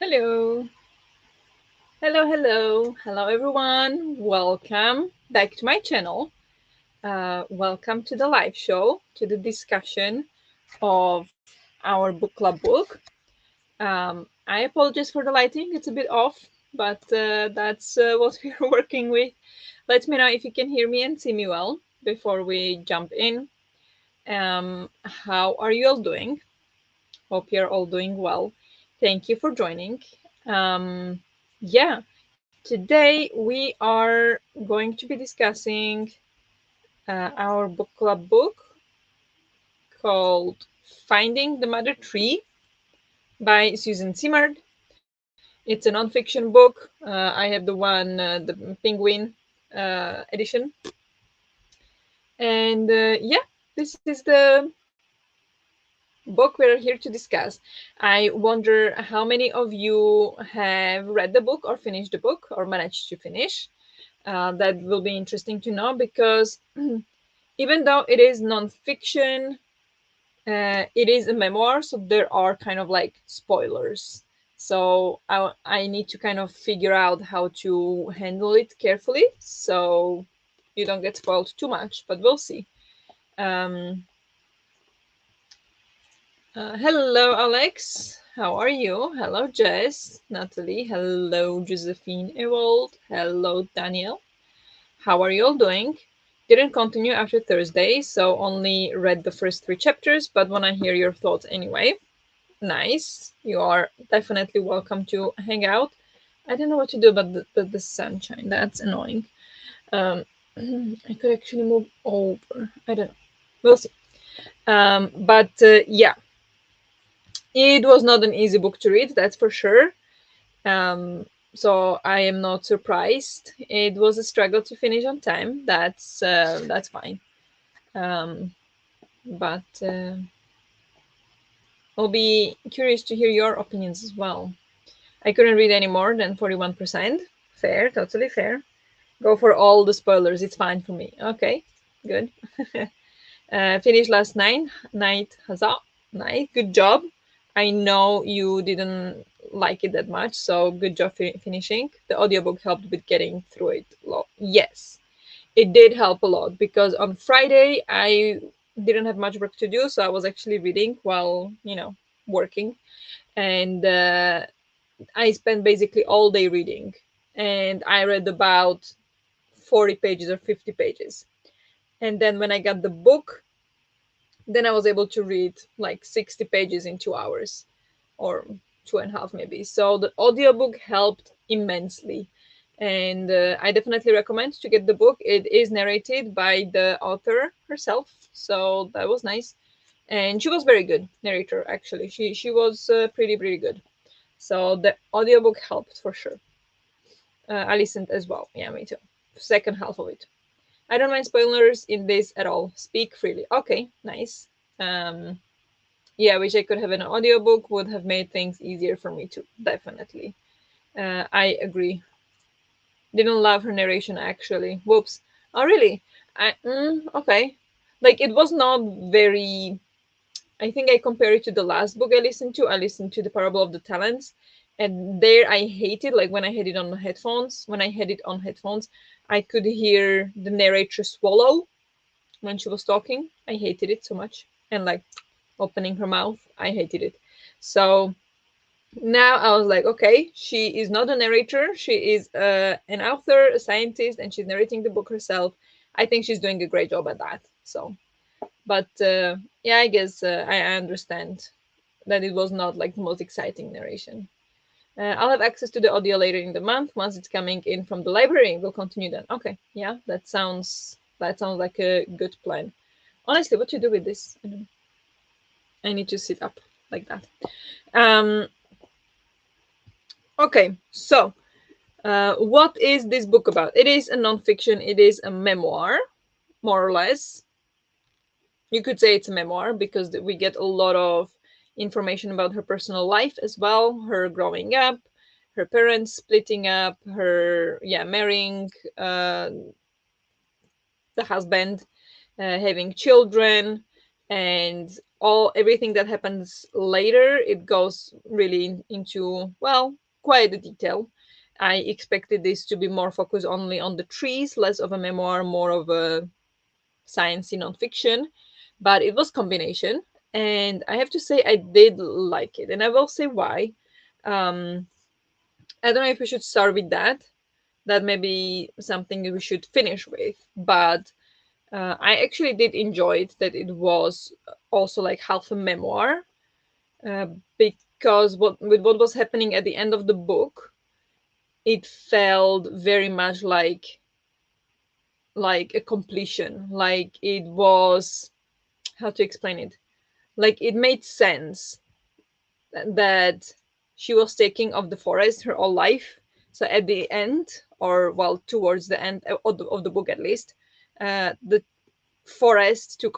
Hello. Hello, everyone. Welcome back to my channel. Welcome to the live show, to the discussion of our book club book. I apologize for the lighting, it's a bit off, but that's what we're working with. Let me know if you can hear me and see me well before we jump in. How are you all doing? Hope you're all doing well. Thank you for joining. Yeah, today we are going to be discussing our book club book called Finding the Mother Tree by Suzanne Simard. It's a nonfiction book. I have the one, the Penguin edition. And yeah, this is the book we're here to discuss. I wonder how many of you have read the book or finished the book or managed to finish. That will be interesting to know because even though it is nonfiction, it is a memoir, so there are kind of like spoilers. So I need to kind of figure out how to handle it carefully so you don't get spoiled too much, but we'll see. Um, Hello, Alex. How are you? Hello, Jess, Natalie. Hello, Josephine Ewald. Hello, Daniel. How are you all doing? Didn't continue after Thursday, so only read the first three chapters, but want to hear your thoughts anyway. Nice. You are definitely welcome to hang out. I don't know what to do about the sunshine. That's annoying. Um, I could actually move over. I don't know. We'll see. But yeah, it was not an easy book to read, that's for sure. Um, so I am not surprised. It was a struggle to finish on time. That's fine. Um, but I'll be curious to hear your opinions as well. I couldn't read any more than 41%. Fair, totally fair. Go for all the spoilers. It's fine for me. Okay, good. Finished last night. Huzzah. Nice. Good job. I know you didn't like it that much, so good job finishing. The audiobook helped with getting through it. Yes, it did help a lot because on Friday I didn't have much work to do, so I was actually reading while, working. And I spent basically all day reading. And I read about 40 pages or 50 pages. And then when I got the book, then I was able to read like 60 pages in 2 hours or two and a half, maybe. So the audiobook helped immensely. And I definitely recommend to get the book. It is narrated by the author herself. So that was nice. And she was very good narrator, actually. She was pretty good. So the audiobook helped for sure. I listened as well. Yeah, me too. Second half of it. I don't mind spoilers in this at all. Speak freely. Okay, nice. Um, yeah, I wish I could have an audiobook, would have made things easier for me too. Definitely. I agree. Didn't love her narration actually. Whoops. Oh, really? Okay. Like, it was not very. I think I compare it to the last book I listened to. I listened to The Parable of the Talents, and there I hated, like, when I had it on headphones. When I had it on headphones, I could hear the narrator swallow when she was talking. I hated it so much, and like opening her mouth, I hated it. So now I was like, okay, she is not a narrator. She is an author, a scientist, and she's narrating the book herself. I think she's doing a great job at that. So, but yeah, I guess I understand that it was not like the most exciting narration. I'll have access to the audio later in the month once it's coming in from the library. We'll continue then. Okay, yeah, that sounds like a good plan. Honestly, what to do with this? I don't know. I need to sit up like that. Um, okay, so what is this book about? It is a nonfiction. It is a memoir, more or less. You could say it's a memoir because we get a lot of information about her personal life as well, her growing up, her parents splitting up, her marrying the husband, having children, and everything that happens later, it goes really into, well, quite a detail. I expected this to be more focused only on the trees, less of a memoir, more of a science nonfiction, but it was combination, and I have to say I did like it, and I will say why. um I don't know if we should start with that. That may be something we should finish with, but I actually did enjoy it, that it was also like half a memoir, uh, because what was happening at the end of the book, it felt very much like a completion, like it was, how to explain it, like it made sense that she was taking of the forest her whole life. So at the end, or well, towards the end of the book at least, the forest took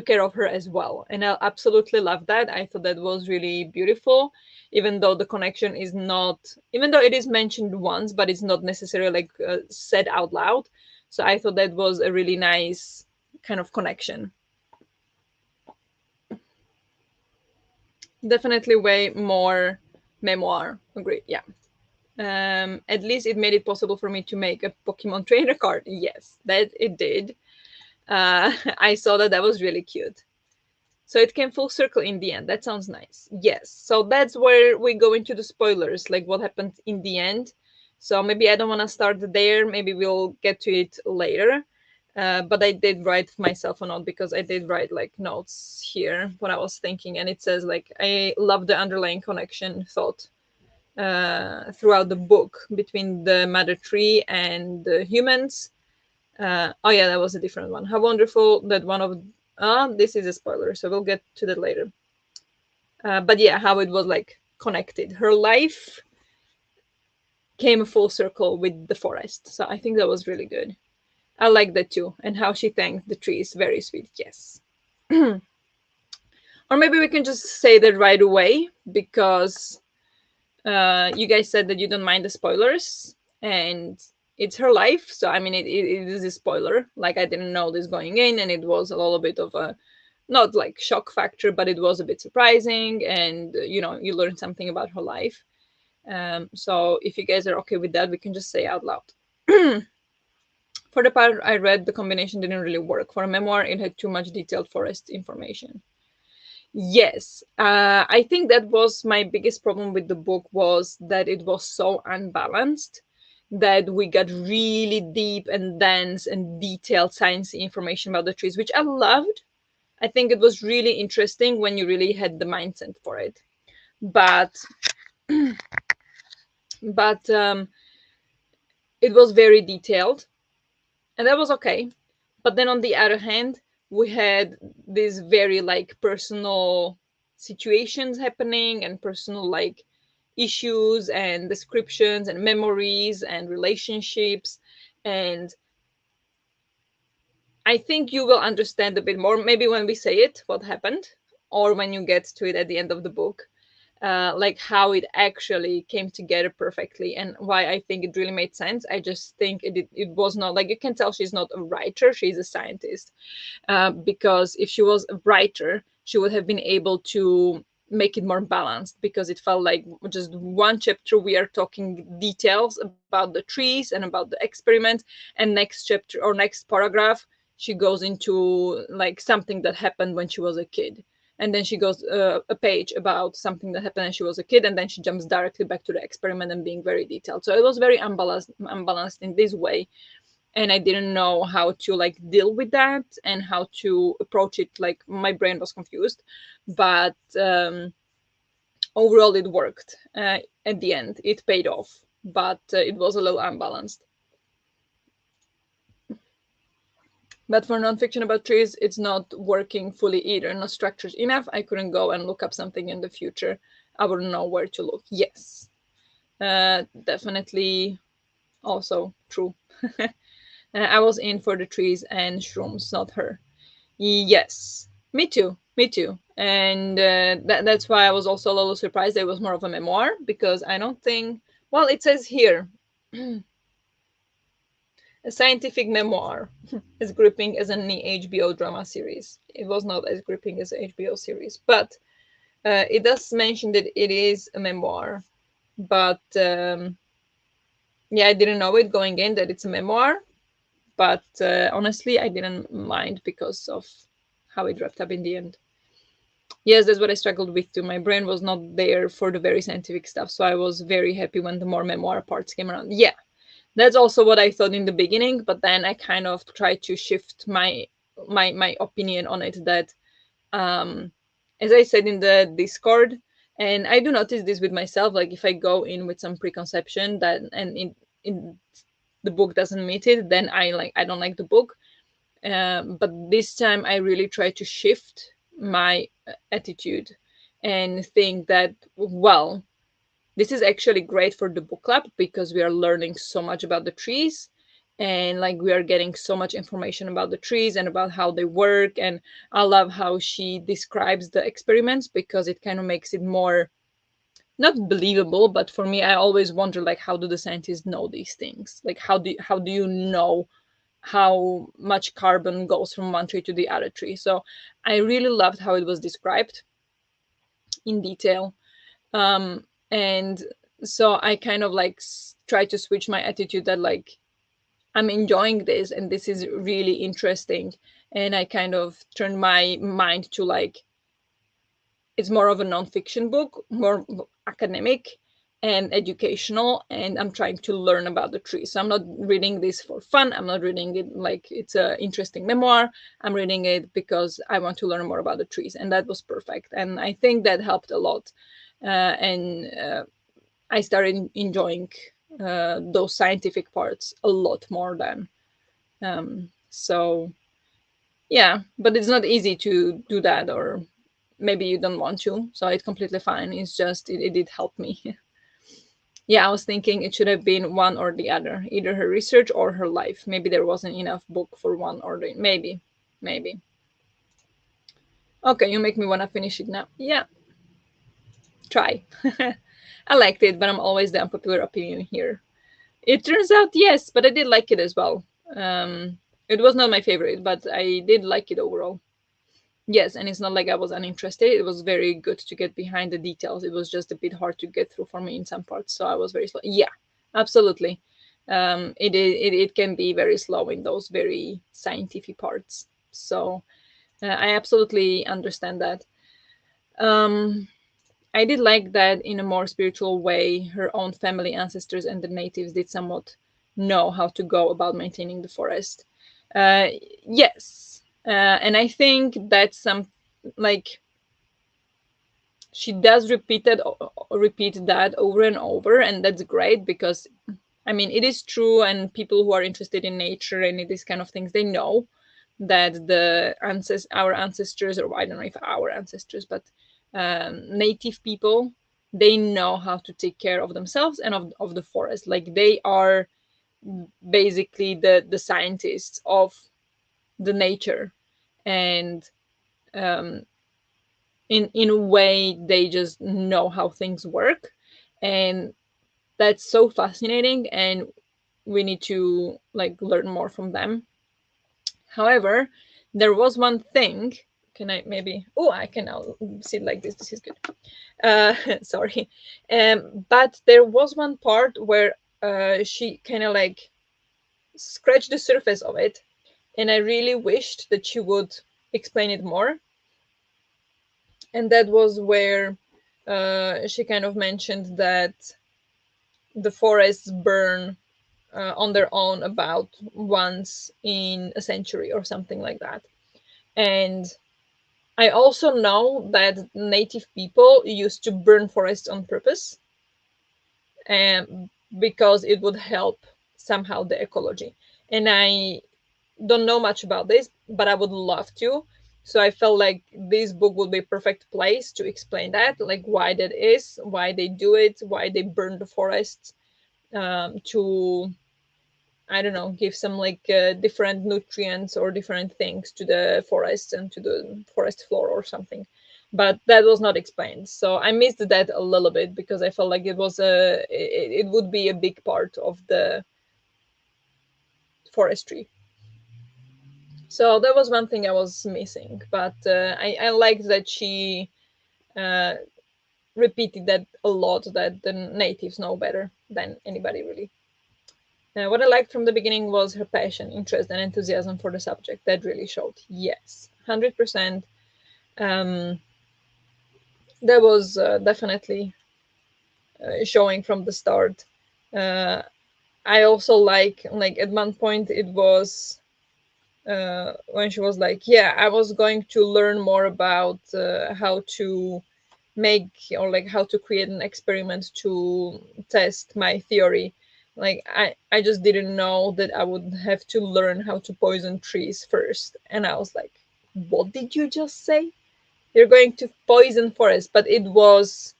care of her as well, and I absolutely love that. I thought that was really beautiful, even though the connection is not, even though it is mentioned once, but it's not necessarily like said out loud. So I thought that was a really nice kind of connection. Definitely way more memoir. Agree. Yeah. At least it made it possible for me to make a Pokemon trainer card. Yes, that it did. I saw that. That was really cute. So it came full circle in the end. That sounds nice. Yes. So that's where we go into the spoilers, like what happened in the end. So maybe I don't want to start there. Maybe we'll get to it later. But I did write myself a note, because I did write like notes here what I was thinking, and it says like I love the underlying connection thought throughout the book between the mother tree and the humans. Oh yeah, that was a different one. How wonderful that one of this is a spoiler, so we'll get to that later. But yeah, how it was like connected. Her life came full circle with the forest, so I think that was really good. I like that too, and how she thanked the trees. Very sweet. Yes. Or maybe we can just say that right away, because you guys said that you don't mind the spoilers, and it's her life. So I mean, it is a spoiler. Like I didn't know this going in, and it was a little bit of a, not like shock factor, but it was a bit surprising, and you learned something about her life. So if you guys are okay with that, we can just say out loud. For the part I read, the combination didn't really work. For a memoir, it had too much detailed forest information. Yes, I think that was my biggest problem with the book, was that it was so unbalanced, that we got really deep and dense and detailed science information about the trees, which I loved. I think it was really interesting when you really had the mindset for it. But but it was very detailed, and that was okay. But then on the other hand, we had these very like personal situations happening, and personal like issues and descriptions and memories and relationships. And I think you will understand a bit more maybe when we say it what happened, or when you get to it at the end of the book, like how it actually came together perfectly, and why I think it really made sense. I just think it was not like, you can tell she's not a writer, she's a scientist. Because if she was a writer, she would have been able to make it more balanced, because it felt like just one chapter we are talking details about the trees and about the experiment, and next chapter or next paragraph she goes into like something that happened when she was a kid, and then she goes a page about something that happened when she was a kid, and then she jumps directly back to the experiment and being very detailed. So it was very unbalanced in this way, and I didn't know how to like deal with that and how to approach it. Like my brain was confused, but overall it worked. At the end, it paid off, but it was a little unbalanced. But for nonfiction about trees, it's not working fully either. Not structured enough. I couldn't go and look up something in the future. I wouldn't know where to look. Yes, definitely also true. I was in for the trees and shrooms, not her. Yes, me too. Me too. And that's why I was also a little surprised it was more of a memoir, because I don't think. Well, it says here A scientific memoir, as gripping as any HBO drama series. It was not as gripping as an HBO series, but it does mention that it is a memoir. But yeah, I didn't know it going in that it's a memoir. But honestly, I didn't mind because of how it wrapped up in the end. Yes, that's what I struggled with too. My brain was not there for the very scientific stuff, so I was very happy when the more memoir parts came around. Yeah, that's also what I thought in the beginning, but then I kind of tried to shift my opinion on it. That, um, as I said in the Discord, and I do notice this with myself. Like if I go in with some preconception that and in the book doesn't meet it, then I don't like the book. But this time I really try to shift my attitude and think that, well, this is actually great for the book club because we are learning so much about the trees, and like we are getting so much information about the trees and about how they work. And I love how she describes the experiments because it kind of makes it more, not believable, but for me, I always wonder, like, how do the scientists know these things? Like how do you know how much carbon goes from one tree to the other tree? So I really loved how it was described in detail. And so I kind of like try to switch my attitude that, like, I'm enjoying this and this is really interesting. And I kind of turn my mind to, like, it's more of a nonfiction book, more academic and educational, and I'm trying to learn about the tree. So I'm not reading this for fun. I'm not reading it like it's an interesting memoir. I'm reading it because I want to learn more about the trees, and that was perfect. And I think that helped a lot. And I started enjoying those scientific parts a lot more than. So yeah, but it's not easy to do that, or maybe you don't want to, so it's completely fine. It's just it did help me. Yeah, I was thinking it should have been one or the other, either her research or her life. Maybe there wasn't enough book for one or the, maybe. Okay, you make me want to finish it now. Yeah, try. I liked it, but I'm always the unpopular opinion here. It turns out yes, but I did like it as well. It was not my favorite, but I did like it overall. Yes, and it's not like I was uninterested. It was very good to get behind the details. It was just a bit hard to get through for me in some parts, so I was very slow. Yeah, absolutely. It can be very slow in those very scientific parts. So I absolutely understand that. Um, I did like that in a more spiritual way. Her own family, ancestors, and the natives did somewhat know how to go about maintaining the forest. Uh, yes, and I think that's some, like, she does repeat that over and over, and that's great because I mean it is true, and people who are interested in nature and these kind of things, they know that our ancestors, or I don't know if our ancestors, but native people, they know how to take care of themselves and of the forest. Like they are basically the scientists of the nature. And um, in a way they just know how things work, and that's so fascinating, and we need to like learn more from them. However, there was one thing. Can I maybe, oh, I can now see it like this is good. Sorry. But there was one part where she kind of like scratched the surface of it, and I really wished that she would explain it more. And that was where she kind of mentioned that the forests burn on their own about once in a century or something like that. And I also know that native people used to burn forests on purpose, because it would help somehow the ecology. And I don't know much about this, but I would love to. So I felt like this book would be a perfect place to explain that, like why that is, why they do it, why they burn the forests, to, I don't know, give some like different nutrients or different things to the forest and to the forest floor or something. But that was not explained, so I missed that a little bit because I felt like it would be a big part of the forestry. So that was one thing I was missing, but I liked that she uh, repeated that a lot, that the natives know better than anybody really. What I liked from the beginning was her passion, interest, and enthusiasm for the subject. That really showed. Yes, 100%. Um, that was definitely showing from the start. Uh, I also like at one point it was when she was like, "Yeah, I was going to learn more about how to make or like how to create an experiment to test my theory." Like I just didn't know that I would have to learn how to poison trees first, and I was like, "What did you just say? You're going to poison forests?" But it was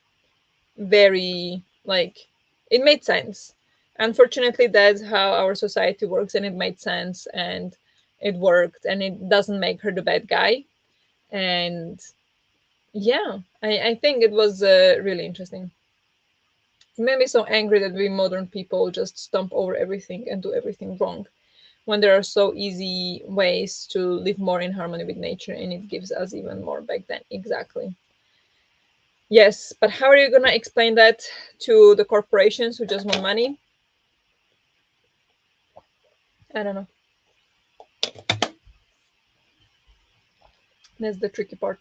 very like it made sense. Unfortunately, that's how our society works, and it made sense and it worked, and it doesn't make her the bad guy. And yeah, I think it was really interesting. It made me so angry that we modern people just stomp over everything and do everything wrong when there are so easy ways to live more in harmony with nature, and it gives us even more back then. Exactly. Yes, but how are you going to explain that to the corporations who just want money? I don't know. That's the tricky part.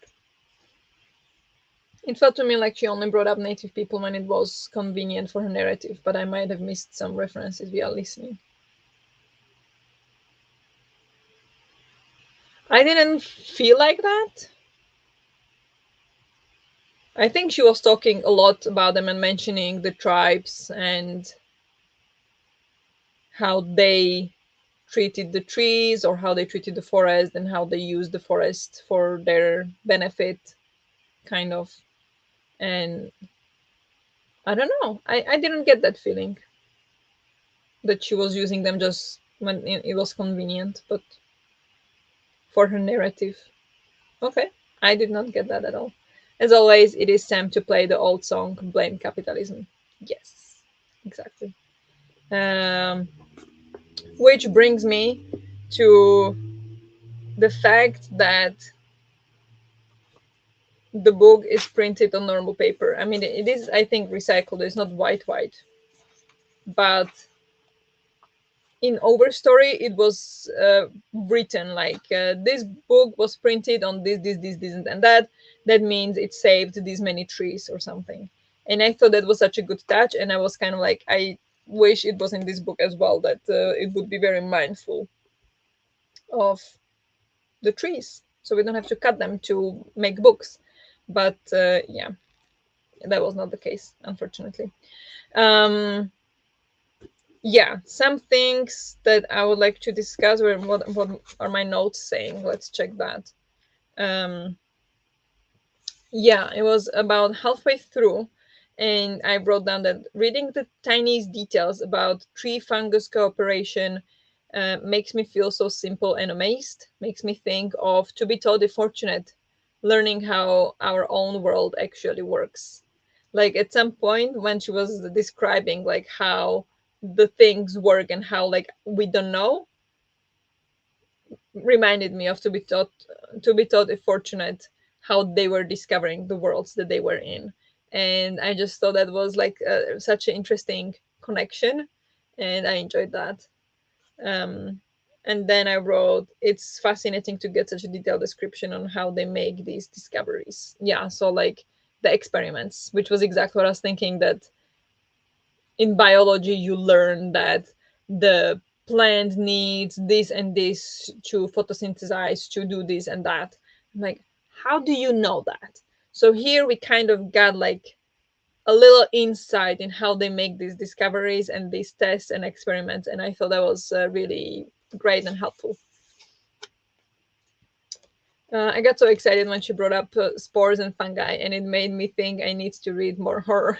It felt to me like she only brought up native people when it was convenient for her narrative, but I might have missed some references via listening. I didn't feel like that. I think she was talking a lot about them and mentioning the tribes and how they treated the trees or how they treated the forest and how they used the forest for their benefit, kind of. And I don't know. I didn't get that feeling that she was using them just when it was convenient, but for her narrative. Okay, I did not get that at all. As always, it is time to play the old song "Blame Capitalism." Yes, exactly. Um, which brings me to the fact that the book is printed on normal paper. I mean, it is, I think, recycled. It's not white, but in Overstory, it was written like this book was printed on this, and that. That means it saved these many trees or something. And I thought that was such a good touch, and I was kind of like, I wish it was in this book as well. That it would be very mindful of the trees, so we don't have to cut them to make books. But yeah, that was not the case, unfortunately. Um, yeah, some things that I would like to discuss. Or what are my notes saying? Let's check that. Um, yeah, it was about halfway through, and I wrote down that reading the tiniest details about tree fungus cooperation makes me feel so simple and amazed. Makes me think of To Be Totally Fortunate, learning how our own world actually works. Like at some point when she was describing like how the things work and how like we don't know, reminded me of To Be Totally Fortunate, how they were discovering the worlds that they were in. And I just thought that was like such an interesting connection, and I enjoyed that. um, and then I wrote, it's fascinating to get such a detailed description on how they make these discoveries. Yeah, so like the experiments, which was exactly what I was thinking, that in biology you learn that the plant needs this and this to photosynthesize, to do this and that. I'm like, how do you know that? So here we kind of got like a little insight in how they make these discoveries and these tests and experiments, and I thought that was really great and helpful. I got so excited when she brought up spores and fungi, and it made me think I need to read more horror.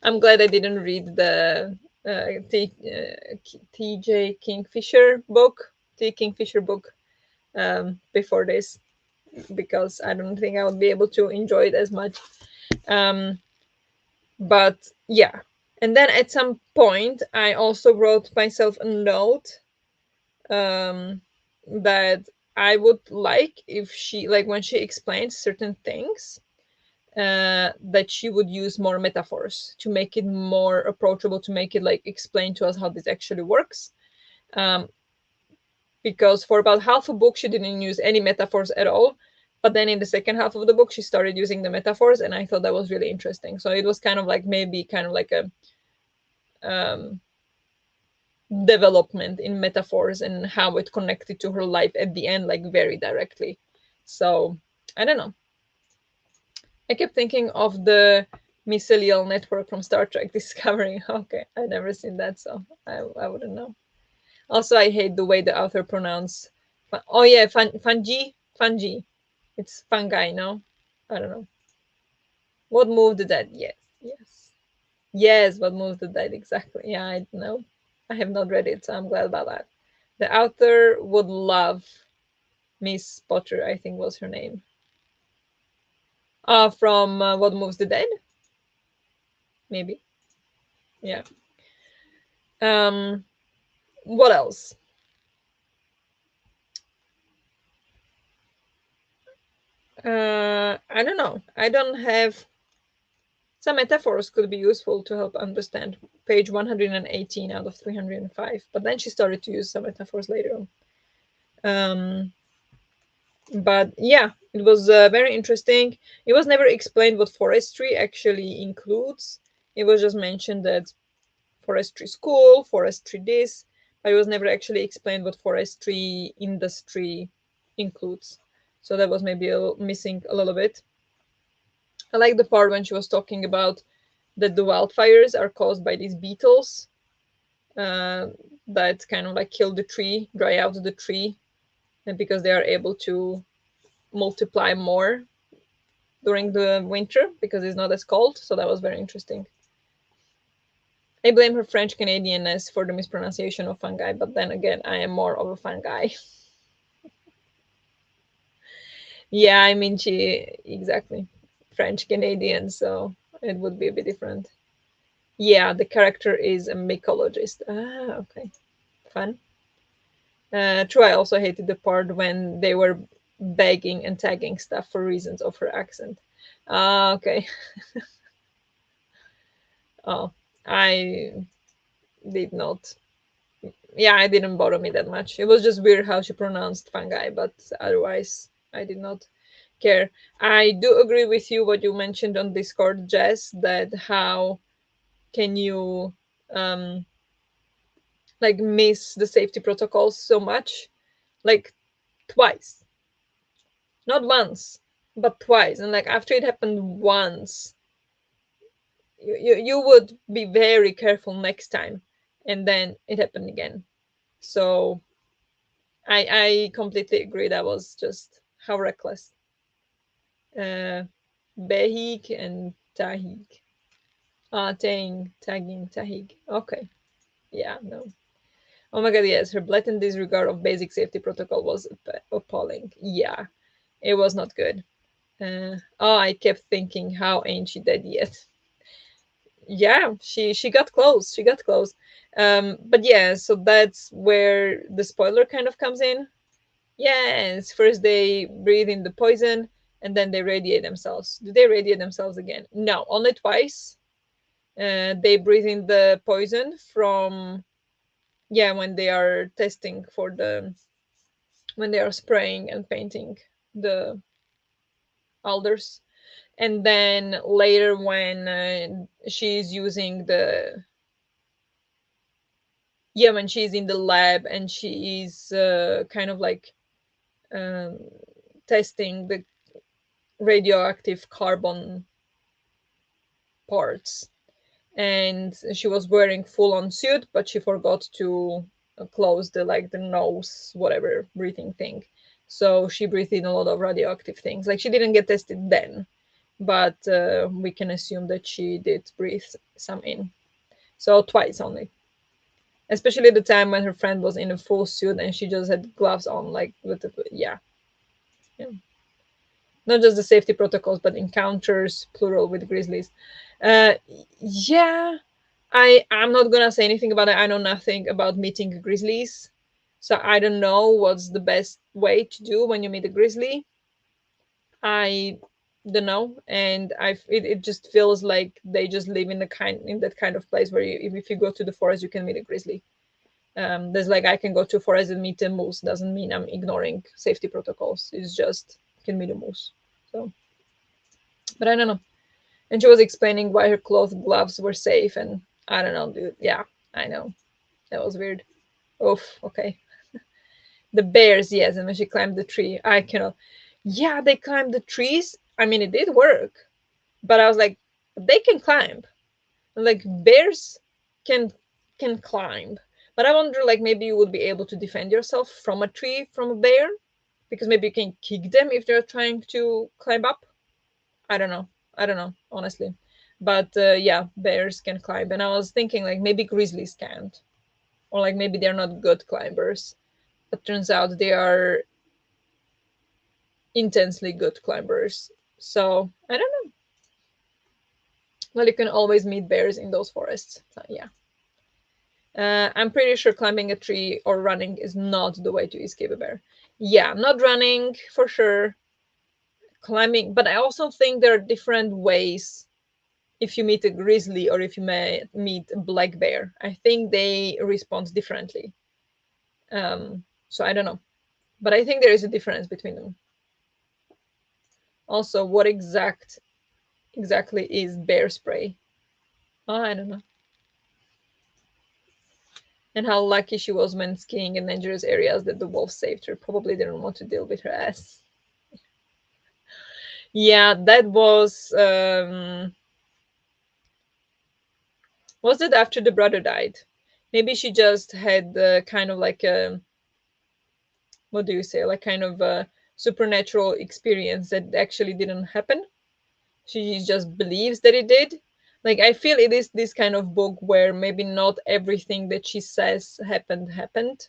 I'm glad I didn't read the T.J. Kingfisher book, T. Kingfisher book, before this, because I don't think I would be able to enjoy it as much. Um, but yeah, And then at some point, I also wrote myself a note that I would like if she, like, when she explains certain things, that she would use more metaphors to make it more approachable, to make it like explain to us how this actually works. Um, because for about half a book, she didn't use any metaphors at all. But then in the second half of the book, she started using the metaphors, and I thought that was really interesting. So it was kind of like maybe kind of like a um, development in metaphors and how it connected to her life at the end, like very directly. So I don't know. I kept thinking of the mycelial network from Star Trek Discovery. Okay, I never seen that, so I wouldn't know. Also, I hate the way the author pronounce. Oh yeah, fungi. It's fungi, no? I don't know. What moved the dead? Yes. What moved the dead? Exactly. Yeah, I know. I have not read it, so I'm glad about that. The author would love Miss Potter, I think was her name. From What Moves the Dead, maybe. Yeah. Um, what else? I don't know. I don't have. Some metaphors could be useful to help understand. Page 118 out of 305. But then she started to use some metaphors later on. But yeah, it was very interesting. It was never explained what forestry actually includes. It was just mentioned that forestry school, forestry this, but it was never actually explained what forestry industry includes. So that was maybe missing a little bit. I like the part when she was talking about that the wildfires are caused by these beetles uh, that kind of like kill the tree, dry out the tree, and because they are able to multiply more during the winter because it's not as cold. So that was very interesting. I blame her French Canadianness for the mispronunciation of fungi, but then again, I am more of a fungi. Yeah, I mean, she exactly French Canadian, so it would be a bit different. Yeah, the character is a mycologist. Ah, okay, fun. True, I also hated the part when they were begging and tagging stuff for reasons of her accent. Ah, okay. Oh, I did not. Yeah, it didn't bother me that much. It was just weird how she pronounced fungi, but otherwise, I did not care. I do agree with you what you mentioned on Discord, Jess, that how can you um like miss the safety protocols so much? Like twice. Not once, but twice. And like after it happened once, you would be very careful next time. And then it happened again. So I completely agree. That was just how reckless. Uh, Behik and Tahik. Tagging, Tahik. Okay. Yeah, no. Oh my god, yes, her blatant disregard of basic safety protocol was appalling. Yeah, it was not good. I kept thinking, how ain't she dead yet? Yeah, she got close. She got close. But yeah, so that's where the spoiler kind of comes in. Yes, first they breathe in the poison and then they radiate themselves. Do they radiate themselves again? No, only twice. They breathe in the poison from, yeah, when they are testing for the, when they are spraying and painting the alders. And then later when she's using the, yeah, when she's in the lab and she is kind of like um, testing the radioactive carbon parts, and she was wearing full on suit, but she forgot to close the, like, the nose whatever breathing thing, so she breathed in a lot of radioactive things. Like, she didn't get tested then, but we can assume that she did breathe some in. So twice only, especially the time when her friend was in a full suit and she just had gloves on, like with the, yeah, yeah. Not just the safety protocols, but encounters plural with grizzlies. uh yeah, I'm not gonna say anything about it. I know nothing about meeting grizzlies, so I don't know what's the best way to do when you meet a grizzly. I don't know, and it just feels like they just live in that kind of place where if you go to the forest, you can meet a grizzly. There's like I can go to a forest and meet a moose. Doesn't mean I'm ignoring safety protocols. It's just can meet a moose. So, but I don't know. And she was explaining why her cloth gloves were safe, and I don't know, dude. Yeah, I know that was weird. Oof. Okay. The bears, yes, and when she climbed the tree, I cannot. Yeah, they climbed the trees. I mean, it did work, but I was like, they can climb. Like bears can can climb, but I wonder, like maybe you would be able to defend yourself from a tree from a bear, because maybe you can kick them if they're trying to climb up. I don't know. I don't know, honestly. But yeah, bears can climb, and I was thinking like maybe grizzlies can't, or like maybe they're not good climbers. But turns out they are intensely good climbers. So I don't know. Well, you can always meet bears in those forests. So, yeah. I'm pretty sure climbing a tree or running is not the way to escape a bear. Yeah, not running for sure. Climbing, but I also think there are different ways if you meet a grizzly or if you may meet a black bear. I think they respond differently. So I don't know, but I think there is a difference between them. Also, what exactly is bear spray? Oh, I don't know. And how lucky she was when skiing in dangerous areas that the wolf saved her. Probably didn't want to deal with her ass. Yeah, that was it after the brother died? Maybe she just had kind of like a, what do you say, like kind of a supernatural experience that actually didn't happen. She just believes that it did. Like I feel it is this kind of book where maybe not everything that she says happened.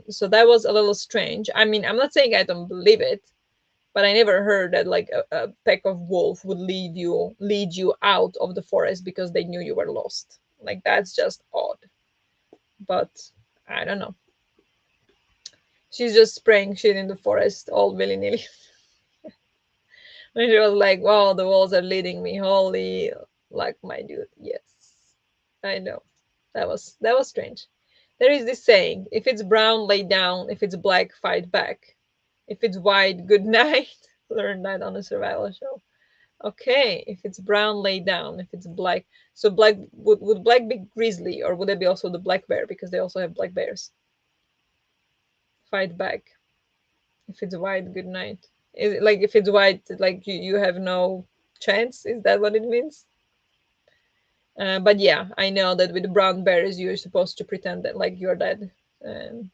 So that was a little strange. I mean, I'm not saying I don't believe it, but I never heard that like a pack of wolves would lead you out of the forest because they knew you were lost. Like that's just odd. But I don't know. She's just spraying shit in the forest all willy nilly. And she was like, "Wow, the wolves are leading me." Holy, like my dude. Yes, I know. That was strange. There is this saying: if it's brown, lay down. If it's black, fight back. If it's white, good night. Learn that on a survival show. Okay, if it's brown, lay down. If it's black, so black would black be grizzly, or would it be also the black bear because they also have black bears? Fight back. If it's white, good night. Is it like if it's white, like you have no chance? Is that what it means? But yeah, I know that with brown bears, you're supposed to pretend that like you're dead. Um,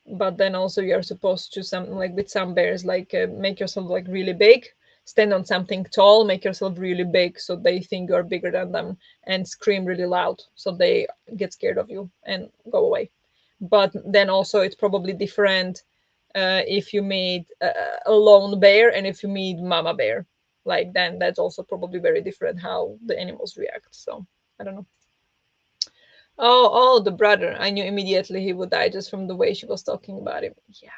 but then also you're supposed to some like with some bears like make yourself like really big, stand on something tall, make yourself really big so they think you're bigger than them, and scream really loud so they get scared of you and go away. But then also it's probably different if you meet a lone bear and if you meet mama bear, like then that's also probably very different how the animals react. So I don't know. Oh, the brother. I knew immediately he would die just from the way she was talking about him. Yeah,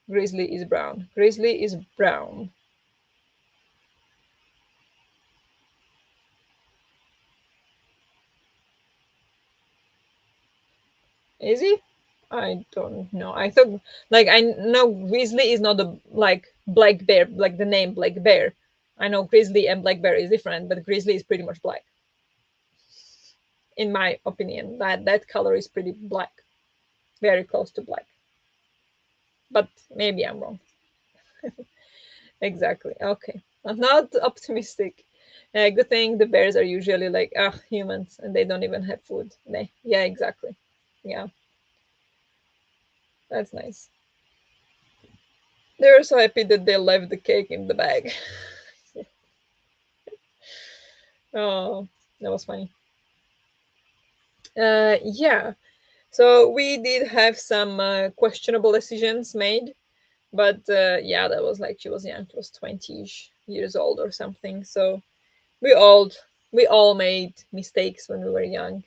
Grizzly is brown. Grizzly is brown. Is he? I don't know. I thought like I know Grizzly is not a like black bear, like the name Black Bear. I know Grizzly and Black Bear is different, but Grizzly is pretty much black, in my opinion. That color is pretty black, very close to black. But maybe I'm wrong. Exactly. Okay. I'm not optimistic. Good thing the bears are usually like humans and they don't even have food. Yeah, exactly. Yeah, that's nice. They were so happy that they left the cake in the bag. Oh, that was funny. Yeah. So we did have some questionable decisions made, But yeah, that was like she was young. She was 20-ish years old or something. So we all we all made mistakes when we were young.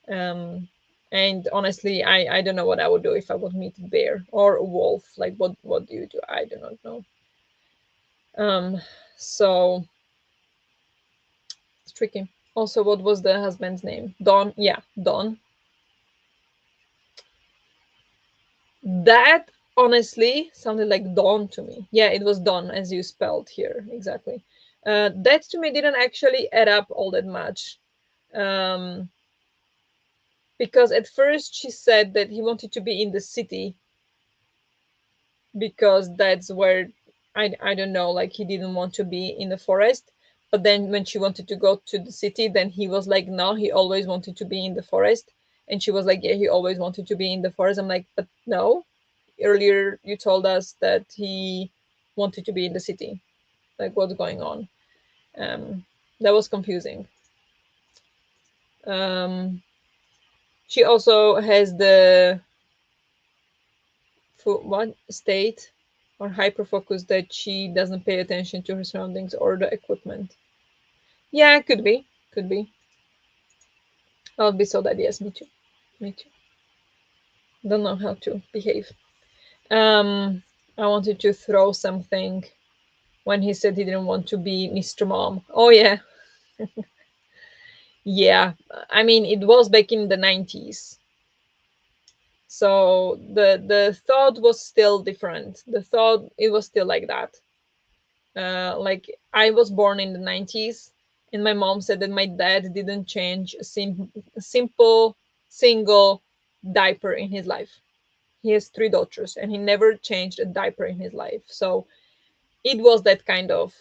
Um, and honestly, I don't know what I would do if I would meet a bear or a wolf. Like what do you do? I do not know. Um, so it's tricky. Also, what was the husband's name? Don. Yeah, Don. That honestly sounded like Dawn to me. Yeah, it was Dawn as you spelled here exactly. That to me didn't actually add up all that much. Um, because at first she said that he wanted to be in the city because that's where I don't know, like he didn't want to be in the forest. But then when she wanted to go to the city, then he was like, no, he always wanted to be in the forest. And she was like, yeah, he always wanted to be in the forest. I'm like, but no, earlier you told us that he wanted to be in the city. Like, what's going on? Um, that was confusing. Um, she also has the what state or hyper focus that she doesn't pay attention to her surroundings or the equipment. Yeah, could be, could be. I'll be so that. Yes, me too, me too. Don't know how to behave. I wanted to throw something when he said he didn't want to be Mr. Mom. Oh yeah, yeah. I mean, it was back in the 90s. So the thought was still different. The thought it was still like that. Like I was born in the 90s, and my mom said that my dad didn't change a simple single diaper in his life. He has three daughters, and he never changed a diaper in his life. So it was that kind of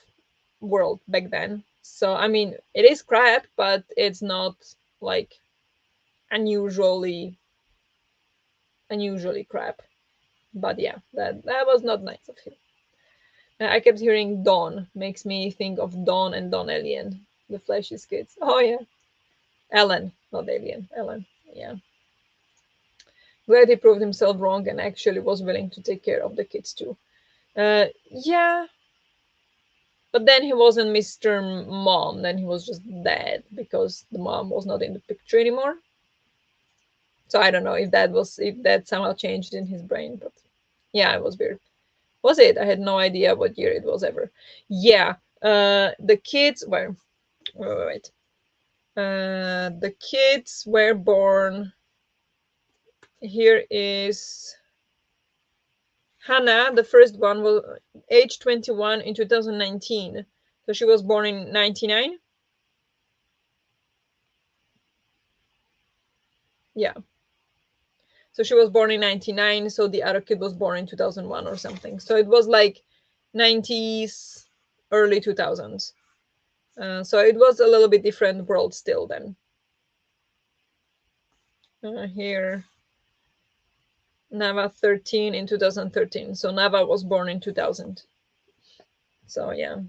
world back then. So I mean, it is crap, but it's not like unusually unusually crap. But yeah, that was not nice of him. I kept hearing Dawn, makes me think of Dawn and Dawn Alien, the Flash's kids. Oh yeah, Ellen, not Alien, Ellen. Yeah, glad he proved himself wrong and actually was willing to take care of the kids too. Yeah, but then he wasn't Mr. Mom. Then he was just dad because the mom was not in the picture anymore. So I don't know if that somehow changed in his brain, but yeah, it was weird. Was it? I had no idea what year it was ever. Yeah, the kids were. Wait. The kids were born. Here is Hannah. The first one was age 21 in 2019. So she was born in 99. Yeah. So she was born in 99. So the other kid was born in 2001 or something. So it was like 90s, early 2000s. So it was a little bit different world still then. Here, Nava 13 in 2013. So Nava was born in 2000. So yeah.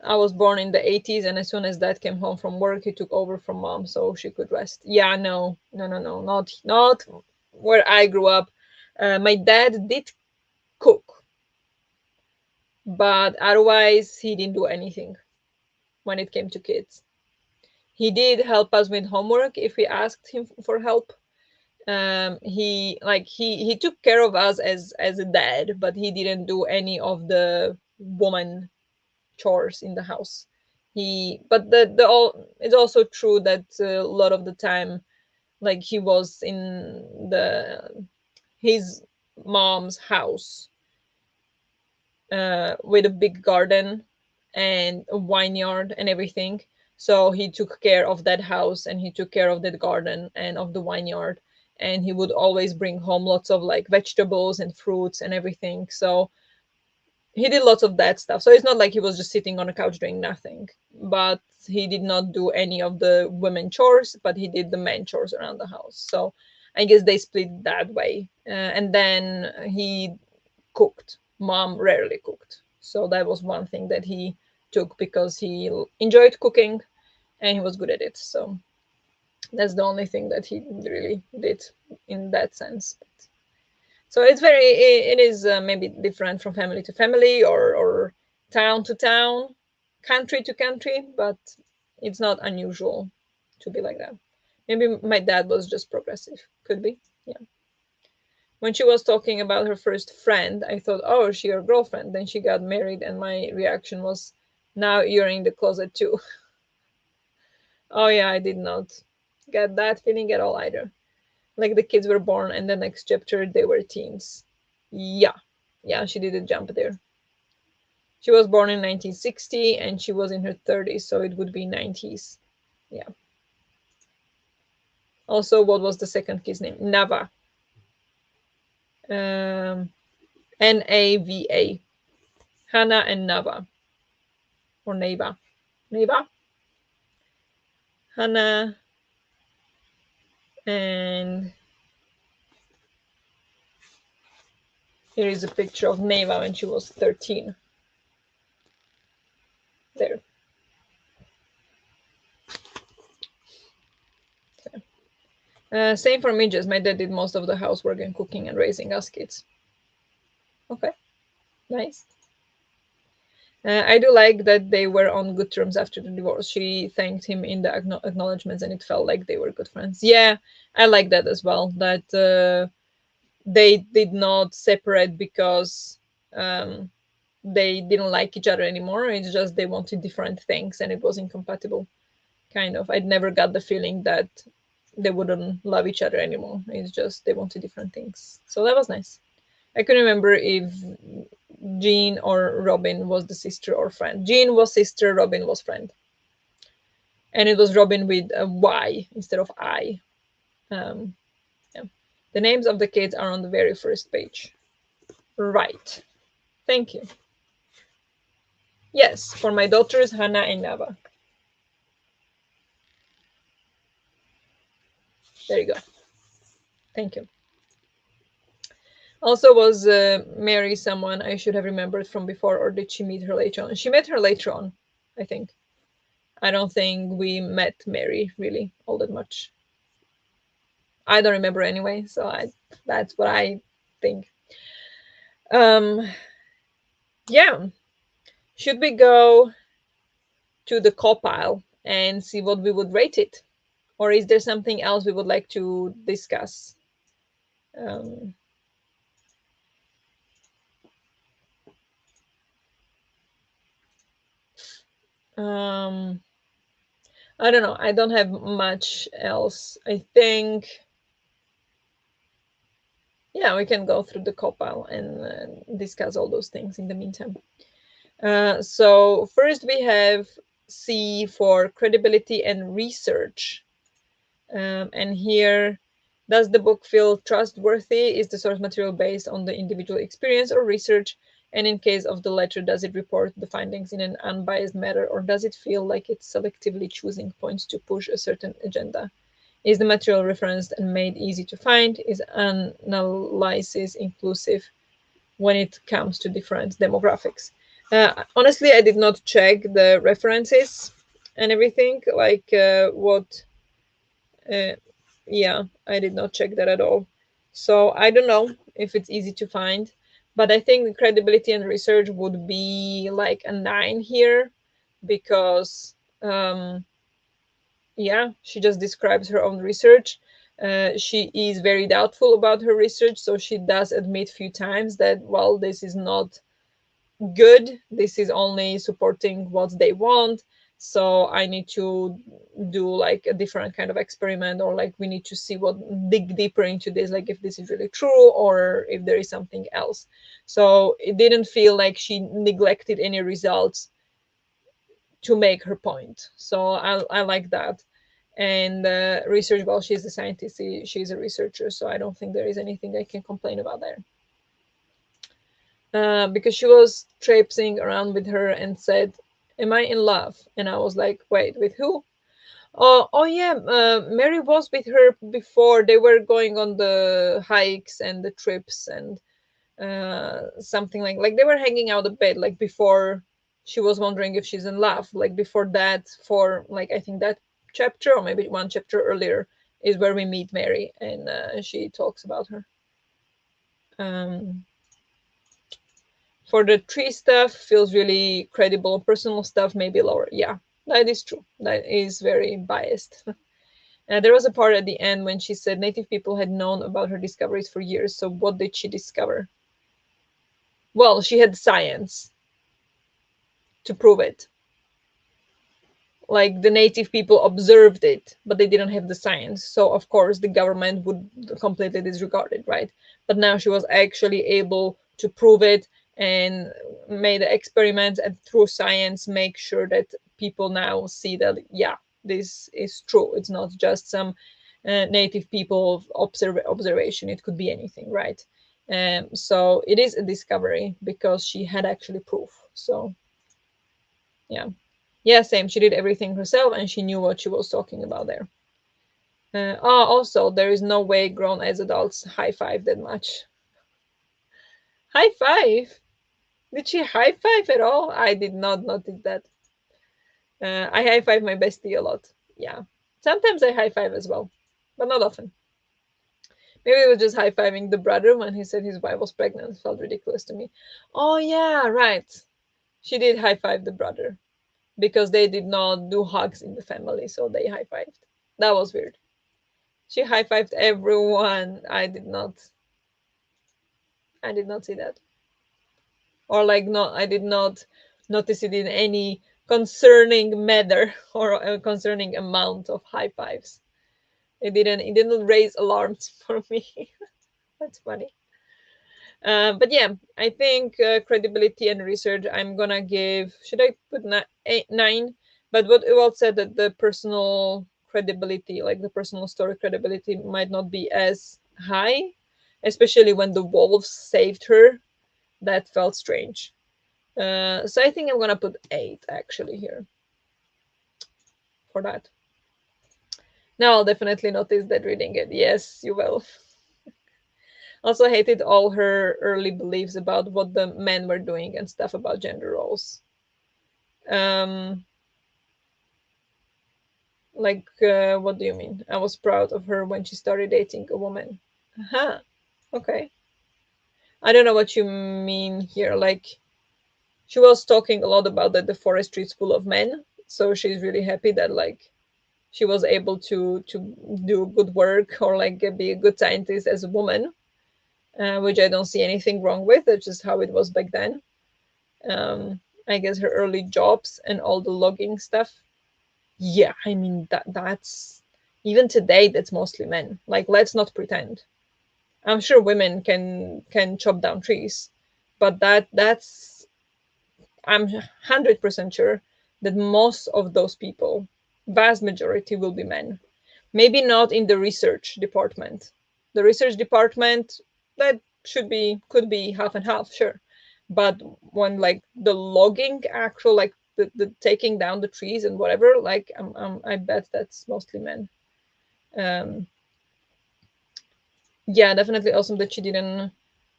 I was born in the 80s, and as soon as dad came home from work, he took over from mom so she could rest. Yeah, no, no, no, no, not where I grew up. My dad did cook, but otherwise he didn't do anything when it came to kids. He did help us with homework if we asked him for help. He took care of us as a dad, but he didn't do any of the woman chores in the house. But the all it's also true that a lot of the time, like he was in the his mom's house with a big garden and a vineyard and everything. So he took care of that house, and he took care of that garden and of the vineyard, and he would always bring home lots of like vegetables and fruits and everything. So he did lots of that stuff. So it's not like he was just sitting on a couch doing nothing. But he did not do any of the women chores, but he did the men chores around the house. So I guess they split that way. And then he cooked. Mom rarely cooked. So that was one thing that he took because he enjoyed cooking and he was good at it. So that's the only thing that he really did in that sense. So it's very, it is maybe different from family to family, or town to town, country to country, but it's not unusual to be like that. Maybe my dad was just progressive. Could be. Yeah. When she was talking about her first friend, I thought, oh, is she your girlfriend? Then she got married, and my reaction was, now you're in the closet too. Oh, yeah, I did not get that feeling at all either. Like the kids were born, and the next chapter they were teens. Yeah, yeah, she did a jump there. She was born in 1960, and she was in her 30s, so it would be 90s. Yeah. Also, what was the second kid's name? Nava. Um, Nava. Hannah and Nava. Or Neva. Neva? Hannah and here is a picture of Neva when she was 13. There. Same for midges. My dad did most of the housework and cooking and raising us kids. Okay, nice. I do like that they were on good terms after the divorce. She thanked him in the acknowledgments, and it felt like they were good friends. Yeah, I like that as well. That they did not separate because they didn't like each other anymore. It's just they wanted different things, and it was incompatible. Kind of. I'd never got the feeling that they wouldn't love each other anymore. It's just they wanted different things. So that was nice. I couldn't remember if Jean or Robin was the sister or friend. Jean was sister, Robin was friend. And it was Robin with a Y instead of I. Um, yeah. The names of the kids are on the very first page. Right. Thank you. Yes, for my daughters, Hannah and Nava. There you go. Thank you. Also, was Mary someone I should have remembered from before, or did she meet her later on? She met her later on, I think. I don't think we met Mary really all that much. I don't remember anyway, so that's what I think. Um, yeah. Should we go to the co-pile and see what we would rate it? Or is there something else we would like to discuss? Um, um, I don't know. I don't have much else. I think, yeah, we can go through the co-pile and discuss all those things in the meantime. So first we have C for credibility and research. And here, does the book feel trustworthy? Is the source material based on the individual experience or research? And in case of the latter, does it report the findings in an unbiased manner, or does it feel like it's selectively choosing points to push a certain agenda? Is the material referenced and made easy to find? Is analysis inclusive when it comes to different demographics? Honestly, I did not check the references and everything, like what uh, yeah, I did not check that at all. So I don't know if it's easy to find, but I think the credibility and research would be like a 9 here because, yeah, she just describes her own research. She is very doubtful about her research, so she does admit a few times that, well, this is not good. This is only supporting what they want. So I need to do like a different kind of experiment, or like we need to see what, dig deeper into this, like if this is really true or if there is something else. So it didn't feel like she neglected any results to make her point. So I like that. And research, well, she's a scientist, she's a researcher, so I don't think there is anything I can complain about there. Because she was traipsing around with her and said, "Am I in love?" And I was like, "Wait, with who?" Oh yeah, Mary was with her before. They were going on the hikes and the trips and something like they were hanging out a bit, like before she was wondering if she's in love. Like before that, for like I think that chapter or maybe one chapter earlier is where we meet Mary and she talks about her. For the tree stuff, feels really credible. Personal stuff, maybe lower. Yeah, that is true. That is very biased. There was a part at the end when she said native people had known about her discoveries for years. So what did she discover? Well, she had science to prove it. Like the native people observed it, but they didn't have the science. So of course the government would completely disregard it, right? But now she was actually able to prove it and made experiments and through science make sure that people now see that, yeah, this is true. It's not just some native people observation. It could be anything, right? So it is a discovery because she had actually proof. So yeah. Yeah, same. She did everything herself and she knew what she was talking about there. Also, there is no way grown as adults high five that much. High five? Did she high five at all? I did not notice that. I high five my bestie a lot. Yeah. Sometimes I high five as well, but not often. Maybe it was just high fiving the brother when he said his wife was pregnant. It felt ridiculous to me. Oh, yeah, right. She did high five the brother because they did not do hugs in the family, so they high fived. That was weird. She high fived everyone. I did not see that. Or like not I did not notice it in any concerning matter or a concerning amount of high fives. It didn't raise alarms for me. That's funny. But yeah, I think credibility and research. I'm gonna give. Should I put 9? But what Ewald said that the personal credibility, like the personal story credibility, might not be as high, especially when the wolves saved her. That felt strange. So I think I'm gonna put 8 actually here for that. Now I'll definitely notice that reading it. Yes, you will. Also hated all her early beliefs about what the men were doing and stuff about gender roles. Um, what do you mean? I was proud of her when she started dating a woman. Huh. Okay. I don't know what you mean here. Like, she was talking a lot about that the forestry is full of men. So she's really happy that, like, she was able to do good work or, like, be a good scientist as a woman, which I don't see anything wrong with. That's just how it was back then. I guess her early jobs and all the logging stuff. Yeah, I mean that's even today that's mostly men. Like let's not pretend. I'm sure women can chop down trees, but that's I'm 100% sure that most of those people, vast majority will be men. Maybe not in the research department. The research department that could be half and half, sure. But when like the logging actual like the taking down the trees and whatever, like I bet that's mostly men. Um, yeah, definitely awesome that she didn't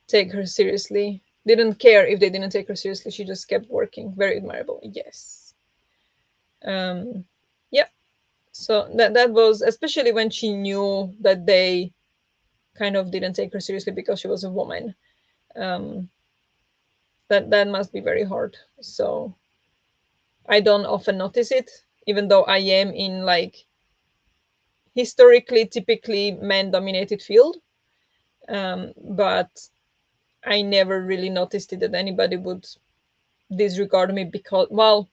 take her seriously. Didn't care if they didn't take her seriously. She just kept working. Very admirable. Yes. Um, yeah. So that was especially when she knew that they kind of didn't take her seriously because she was a woman. Um, that must be very hard. So I don't often notice it, even though I am in like historically typically men dominated field. But I never really noticed it that anybody would disregard me because, well,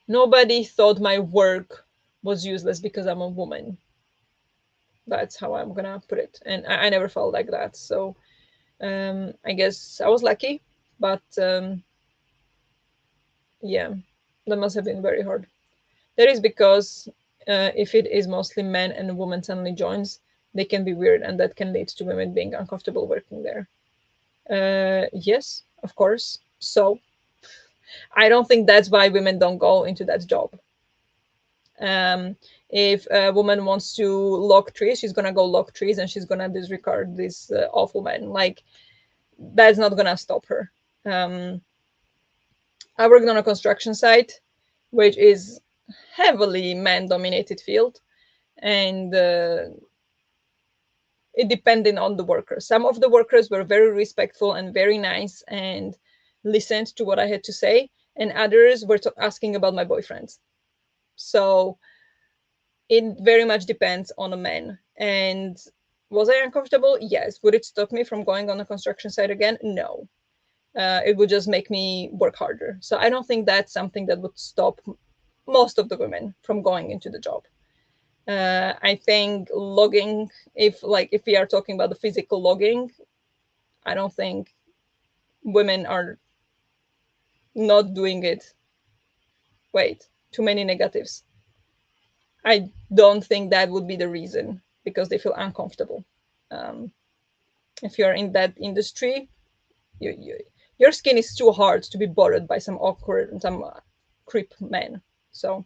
nobody thought my work was useless because I'm a woman. That's how I'm gonna put it. And I never felt like that. So I guess I was lucky, but yeah, that must have been very hard. That is because if it is mostly men and a woman suddenly joins, they can be weird, and that can lead to women being uncomfortable working there. Yes, of course. So I don't think that's why women don't go into that job. If a woman wants to log trees, she's gonna go log trees, and she's gonna disregard these awful men. Like that's not gonna stop her. Um, I worked on a construction site, which is heavily man-dominated field, and it depended on the workers. Some of the workers were very respectful and very nice and listened to what I had to say, and others were asking about my boyfriends. So it very much depends on a man. And was I uncomfortable? Yes. Would it stop me from going on a construction site again? No. It would just make me work harder. So I don't think that's something that would stop most of the women from going into the job. I think logging, if we are talking about the physical logging, I don't think women are not doing it. Wait, too many negatives. I don't think that would be the reason, because they feel uncomfortable. Um, if you're in that industry, your skin is too hard to be bothered by some awkward, some creep men. So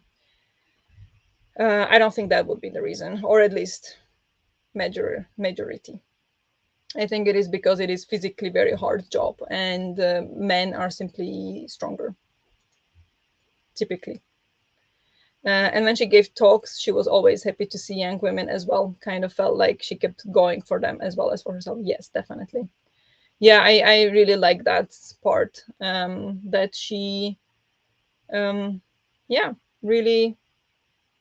I don't think that would be the reason, or at least majority. I think it is because it is physically very hard job, and men are simply stronger, typically. And when she gave talks, she was always happy to see young women as well. Kind of felt like she kept going for them as well as for herself. Yes, definitely. Yeah, I really like that part, that she, yeah, really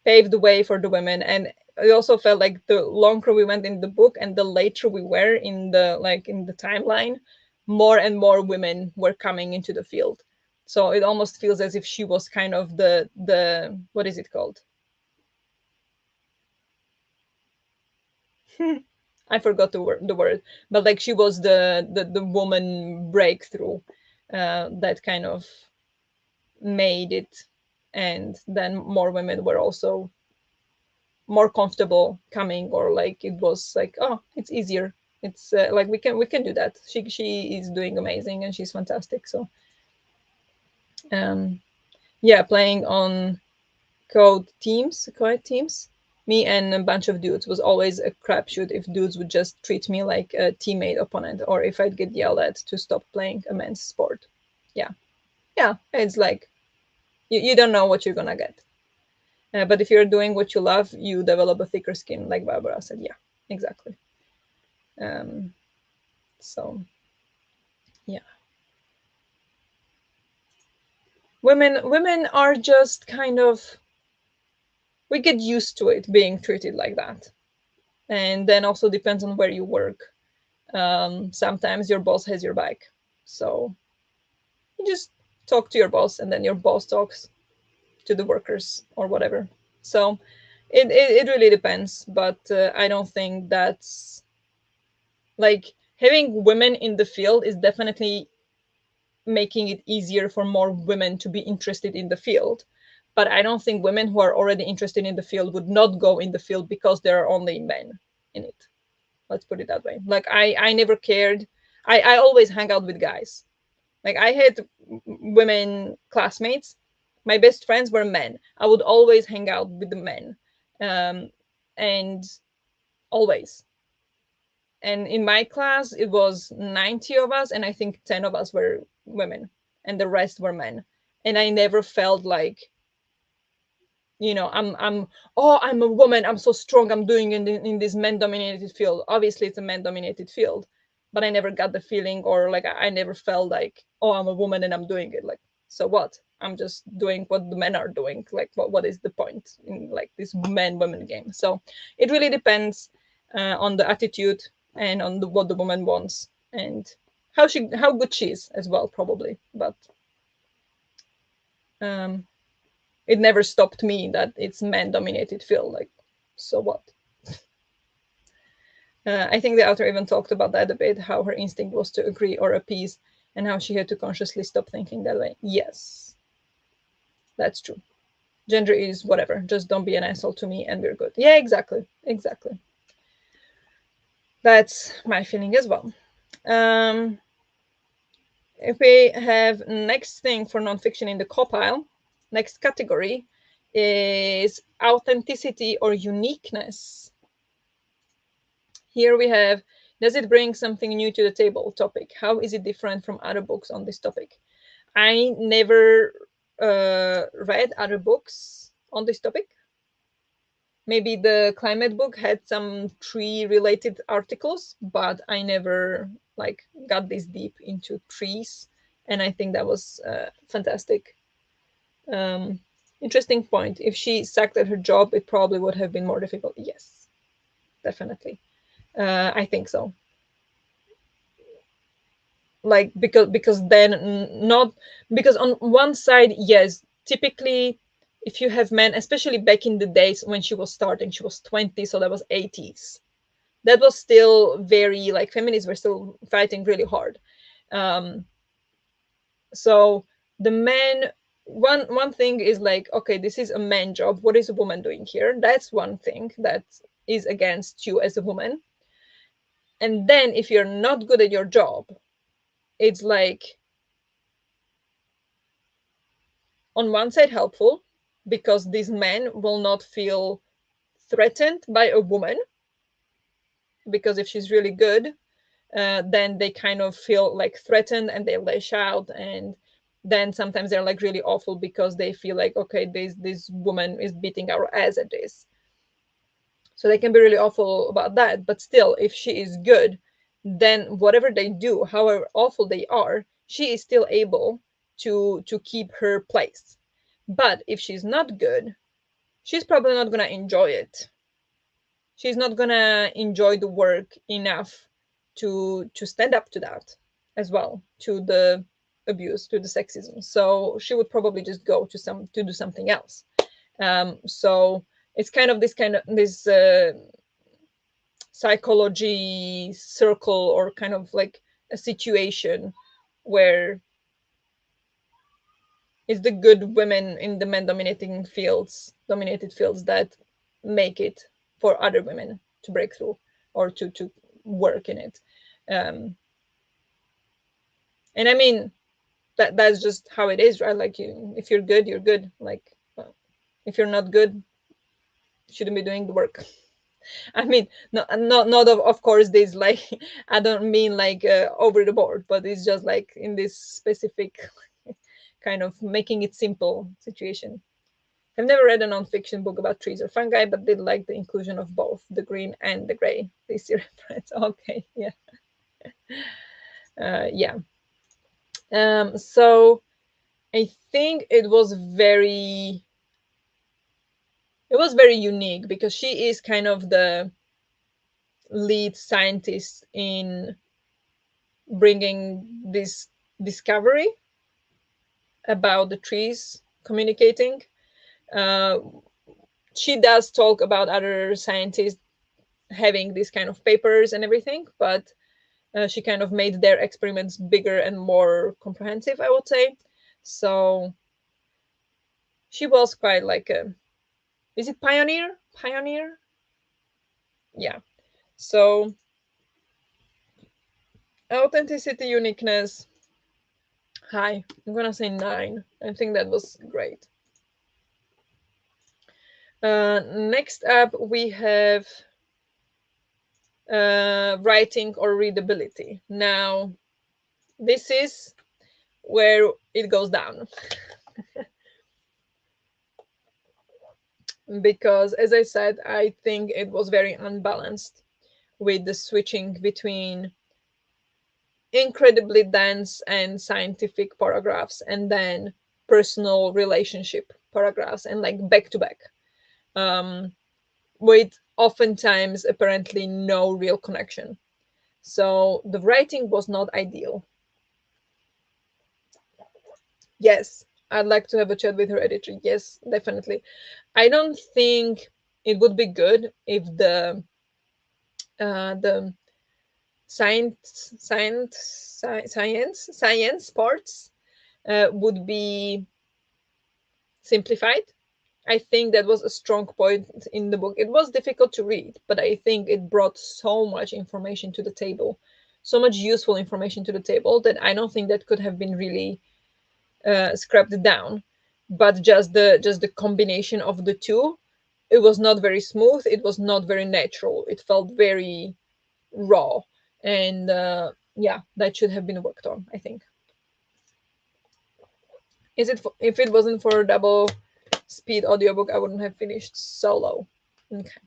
paved the way for the women. And I also felt like the longer we went in the book and the later we were in the timeline, more and more women were coming into the field. So it almost feels as if she was kind of the what is it called? I forgot the word, but like she was the woman breakthrough, that kind of made it, and then more women were also more comfortable coming, or like it was like, oh, it's easier. It's like we can do that. She is doing amazing and she's fantastic. So um, yeah, playing on quiet teams. Me and a bunch of dudes was always a crapshoot if dudes would just treat me like a teammate opponent, or if I'd get yelled at to stop playing a men's sport. Yeah, yeah, it's like you don't know what you're gonna get. But if you're doing what you love, you develop a thicker skin, like Barbara said. Yeah, exactly. Um, so yeah, women are just kind of, we get used to it being treated like that, and then also depends on where you work. Sometimes your boss has your back, so you just talk to your boss, and then your boss talks to the workers or whatever. So it really depends, but I don't think that's like, having women in the field is definitely making it easier for more women to be interested in the field. But I don't think women who are already interested in the field would not go in the field because there are only men in it. Let's put it that way. Like I never cared. I always hang out with guys. Like I had women classmates. My best friends were men. I would always hang out with the men, and always. And in my class, it was 90 of us, and I think 10 of us were women, and the rest were men. And I never felt like, I'm oh, I'm a woman, I'm so strong, I'm doing in this men dominated field. Obviously it's a men dominated field, but I never got the feeling, or like I never felt like, oh, I'm a woman and I'm doing it. Like, so what? I'm just doing what the men are doing. Like, what is the point in like this men women game? So it really depends on the attitude, and on what the woman wants, and how good she is as well, probably. But um it never stopped me that it's man dominated field. Like, so what? I think the author even talked about that a bit, how her instinct was to agree or appease, and how she had to consciously stop thinking that way. Yes, that's true. Gender is whatever, just don't be an asshole to me and we're good. Yeah, exactly. That's my feeling as well. If we have next thing for nonfiction in the co-pile, next category is authenticity or uniqueness. Here we have, does it bring something new to the table topic? How is it different from other books on this topic? I never read other books on this topic. Maybe the climate book had some tree related articles, but I never like got this deep into trees, and I think that was fantastic. um, Interesting point. If she sucked at her job, it probably would have been more difficult. Yes, definitely. I think so. Like, because then not, because on one side, yes, typically if you have men, especially back in the days when she was starting, she was 20, so that was 80s. That was still very, like, feminists were still fighting really hard. um so the men, one thing is like, okay, this is a man job, what is a woman doing here? That's one thing that is against you as a woman. And then if you're not good at your job, it's like, on one side helpful, because these men will not feel threatened by a woman, because if she's really good, then they kind of feel like threatened and they lash out. And then sometimes they're like really awful because they feel like, okay, this woman is beating our ass at this. So they can be really awful about that. But still, if she is good, then whatever they do, however awful they are, she is still able to keep her place. But if she's not good, she's probably not gonna enjoy it. She's not gonna enjoy the work enough to stand up to that as well, to the abuse, to the sexism. So she would probably just go to do something else. So it's kind of this psychology circle, or kind of like a situation where it's the good women in the men dominated fields that make it for other women to break through, or to work in it. um and I mean, that's just how it is, right? Like, you, if you're good, you're good. Like, well, if you're not good, you shouldn't be doing the work. I mean, not of course this, like, I don't mean like over the board, but it's just like in this specific kind of making it simple situation. I've never read a non-fiction book about trees or fungi, but did like the inclusion of both the green and the gray. Please see reference. Okay, yeah, yeah. So I think it was very unique, because she is kind of the lead scientist in bringing this discovery about the trees communicating. Uh, she does talk about other scientists having these kind of papers and everything, but she kind of made their experiments bigger and more comprehensive, I would say. So she was quite like a, is it pioneer? Pioneer? Yeah. So authenticity, uniqueness. Hi. I'm gonna say 9. I think that was great. Next up, we have writing or readability. Now, this is where it goes down. Because, as I said, I think it was very unbalanced with the switching between incredibly dense and scientific paragraphs and then personal relationship paragraphs, and like back to back, with oftentimes apparently no real connection. So the writing was not ideal. Yes, I'd like to have a chat with her editor. Yes, definitely. I don't think it would be good if the science parts would be simplified. I think that was a strong point in the book. It was difficult to read, but I think it brought so much information to the table, so much useful information to the table, that I don't think that could have been really scrapped down. But just the combination of the two, it was not very smooth. It was not very natural. It felt very raw, and yeah, that should have been worked on, I think. If it wasn't for a double speed audiobook, I wouldn't have finished Solo. Okay.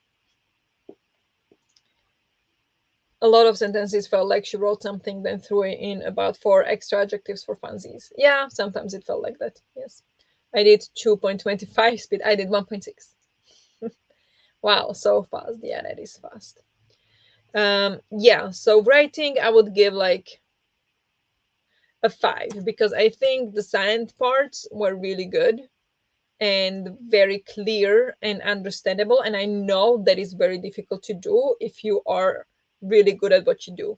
A lot of sentences felt like she wrote something, then threw in about 4 extra adjectives for funsies. Yeah, sometimes it felt like that. Yes. I did 2.25 speed. I did 1.6. Wow, so fast. Yeah, that is fast. Yeah, so writing, I would give like a 5 because I think the science parts were really good and very clear and understandable. And I know that is very difficult to do if you are really good at what you do.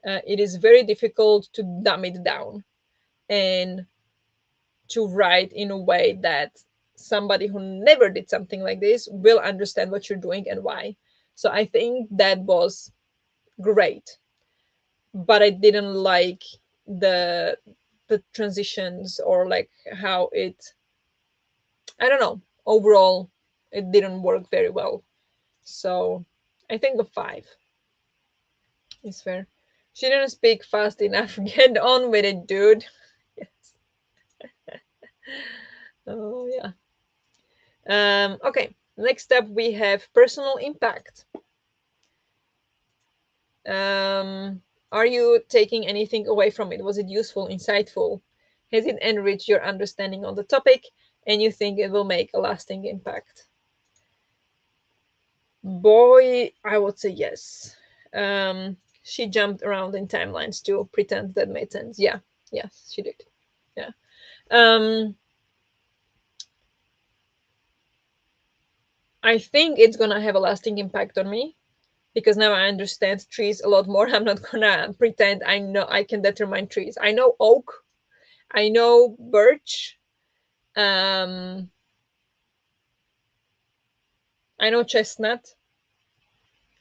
It is very difficult to dumb it down and to write in a way that somebody who never did something like this will understand what you're doing and why. So I think that was great, but I didn't like the the transitions or like how it, I don't know, overall it didn't work very well. So I think a 5 is fair. She didn't speak fast enough. Get on with it, dude. Yes. Oh yeah. Okay. Next up we have personal impact. Um, are you taking anything away from it? Was it useful, insightful? Has it enriched your understanding on the topic and you think it will make a lasting impact? Boy, I would say yes. She jumped around in timelines to pretend that made sense. Yeah, yes, she did. Yeah. Um, I think it's gonna have a lasting impact on me because now I understand trees a lot more. I'm not gonna pretend I know I can determine trees. I know oak, I know birch, um, I know chestnut.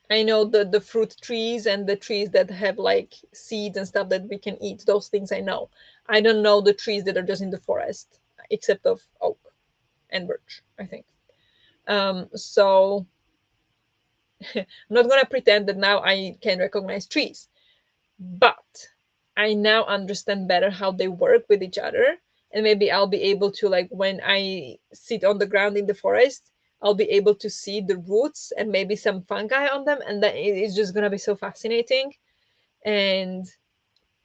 I know the fruit trees and the trees that have like seeds and stuff that we can eat. Those things I know. I don't know the trees that are just in the forest, except of oak and birch, I think. So I'm not gonna pretend that now I can recognize trees, but I now understand better how they work with each other, and maybe I'll be able to, like, when I sit on the ground in the forest, I'll be able to see the roots and maybe some fungi on them, and then it's just gonna be so fascinating. And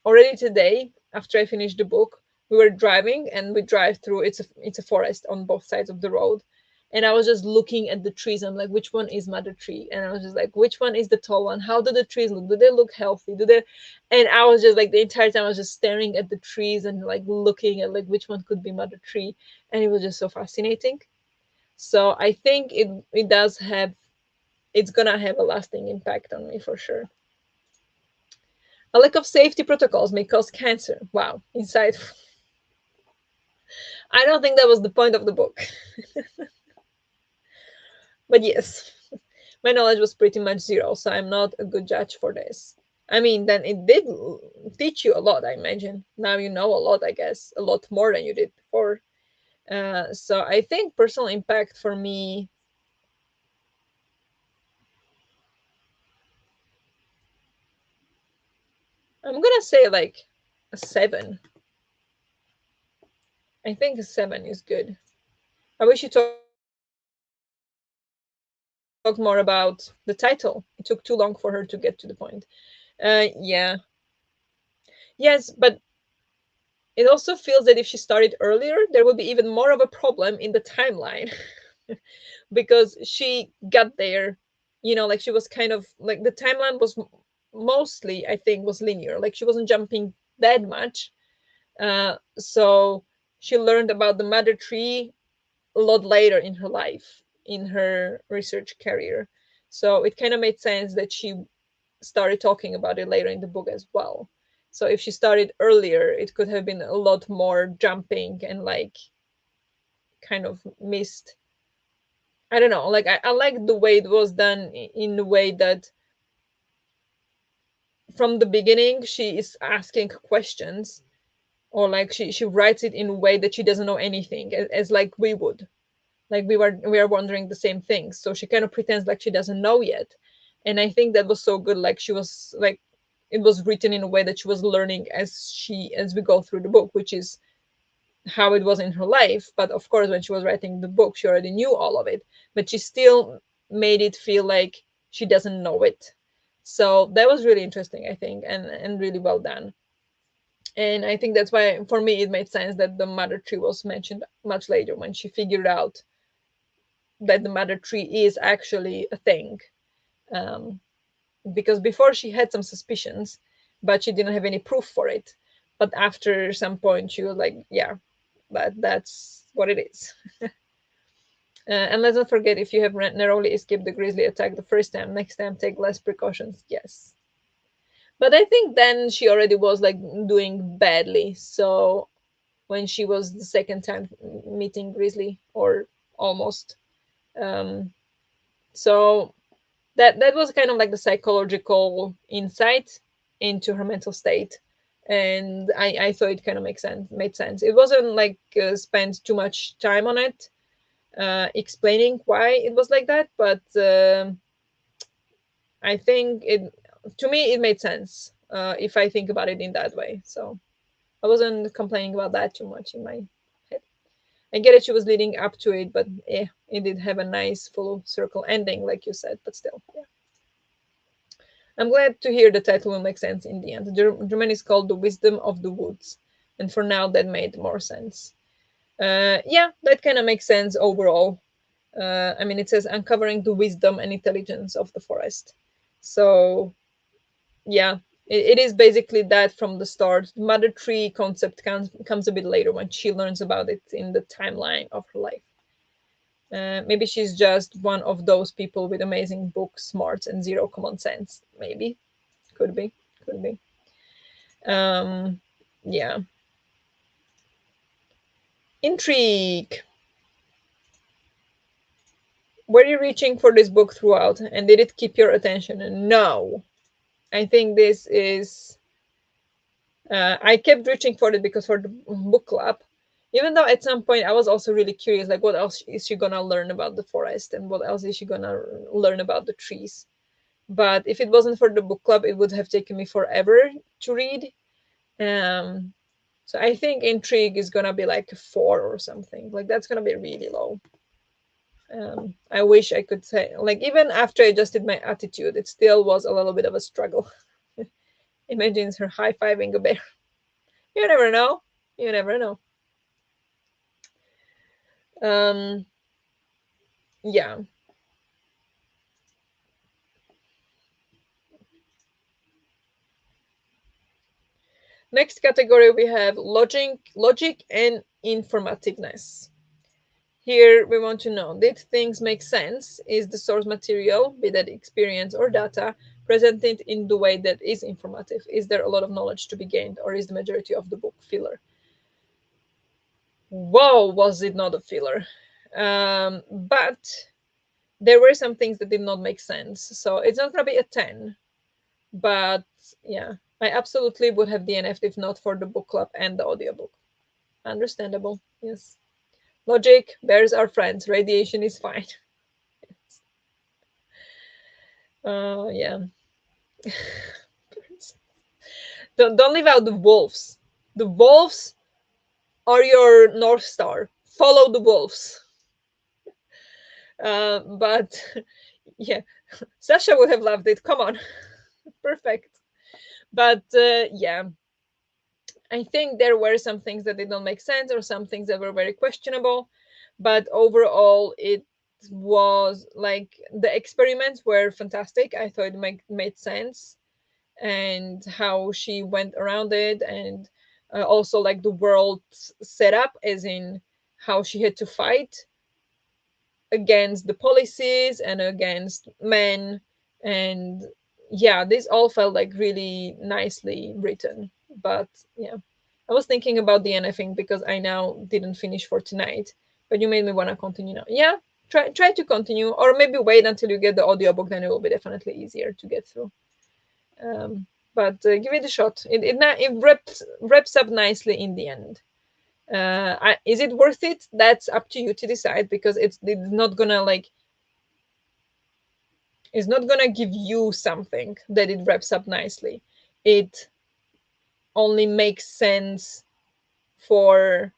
already today, after I finished the book, we were driving and we drive through, it's a forest on both sides of the road. And I was just looking at the trees. I'm like, which one is mother tree? And I was just like, which one is the tall one? How do the trees look? Do they look healthy? Do they? And I was just like, the entire time I was just staring at the trees and like looking at like which one could be mother tree. And it was just so fascinating. So I think it does have, it's gonna have a lasting impact on me for sure. A lack of safety protocols may cause cancer. Wow, insightful. I don't think that was the point of the book. But yes, my knowledge was pretty much zero, so I'm not a good judge for this. I mean, then it did teach you a lot, I imagine. Now you know a lot, I guess, a lot more than you did before. So I think personal impact for me, I'm gonna say like a 7. I think a 7 is good. I wish you talked more about the title. It took too long for her to get to the point. Yeah. Yes, but it also feels that if she started earlier, there will be even more of a problem in the timeline. Because she got there, like she was kind of like, the timeline was mostly, I think, was linear. Like she wasn't jumping that much. So she learned about the mother tree a lot later in her life, in her research career. So it kind of made sense that she started talking about it later in the book as well. So if she started earlier, it could have been a lot more jumping and like kind of missed. I don't know. Like I like the way it was done in the way that from the beginning she is asking questions, or like she writes it in a way that she doesn't know anything, as like we would, like we are wondering the same things. So she kind of pretends like she doesn't know yet. And I think that was so good. Like she was like, it was written in a way that she was learning as we go through the book, which is how it was in her life. But of course, when she was writing the book, she already knew all of it, but she still made it feel like she doesn't know it. So that was really interesting, I think, and really well done. And I think that's why, for me, it made sense that the mother tree was mentioned much later, when she figured out that the mother tree is actually a thing. Um, because before she had some suspicions, but she didn't have any proof for it. But after some point, she was like, yeah, that's what it is. And let's not forget, if you have narrowly escaped the grizzly attack the first time, next time take less precautions. Yes. But I think then she already was like doing badly. So when she was the second time meeting grizzly, or almost, um, so that was kind of like the psychological insight into her mental state. And I thought it kind of made sense. It wasn't like spent too much time on it, explaining why it was like that, but I think it, to me, it made sense, if I think about it in that way. So I wasn't complaining about that too much in my head. I get it, she was leading up to it, but yeah, it did have a nice full circle ending, like you said, but still, yeah. I'm glad to hear the title will make sense in the end. The German is called The Wisdom of the Woods, and for now that made more sense. Yeah, that kind of makes sense overall. I mean, it says uncovering the wisdom and intelligence of the forest. So, yeah, it is basically that from the start. The mother tree concept comes a bit later, when she learns about it in the timeline of her life. Maybe she's just one of those people with amazing book smarts and zero common sense. Maybe. Could be. Could be. Um, yeah. Intrigue. Were you reaching for this book throughout, and did it keep your attention? No. I think this is. I kept reaching for it because for the book club, even though at some point I was also really curious, like what else is she gonna learn about the forest, and what else is she gonna learn about the trees. But if it wasn't for the book club, it would have taken me forever to read. Um, so I think intrigue is gonna be like a 4 or something. Like that's gonna be really low. I wish I could say, like, even after I adjusted my attitude, it still was a little bit of a struggle. Imagine her high fiving a bear. You never know. You never know. Um, yeah. Next category we have logic and informativeness. Here we want to know, did things make sense? Is the source material, be that experience or data, presented in the way that is informative? Is there a lot of knowledge to be gained, or is the majority of the book filler? Whoa, was it not a filler? But there were some things that did not make sense. So it's not going to be a 10. But yeah, I absolutely would have DNF'd if not for the book club and the audiobook. Understandable, yes. Logic, bears are friends, radiation is fine. Yeah. Don't leave out the wolves. The wolves are your North Star. Follow the wolves. But yeah, Sasha would have loved it. Come on. Perfect. But yeah, I think there were some things that did not make sense, or some things that were very questionable. But overall, it was like the experiments were fantastic. I thought it made sense, and how she went around it, and also like the world setup, as in how she had to fight against the policies and against men. And yeah, this all felt like really nicely written. But yeah, I was thinking about the NFing because I now didn't finish for tonight, but you made me want to continue now. Yeah, try to continue, or maybe wait until you get the audiobook, then it will be definitely easier to get through. But give it a shot. It wraps up nicely in the end. Is it worth it? That's up to you to decide, because it's not gonna like, it's not gonna give you something that it wraps up nicely. It only makes sense for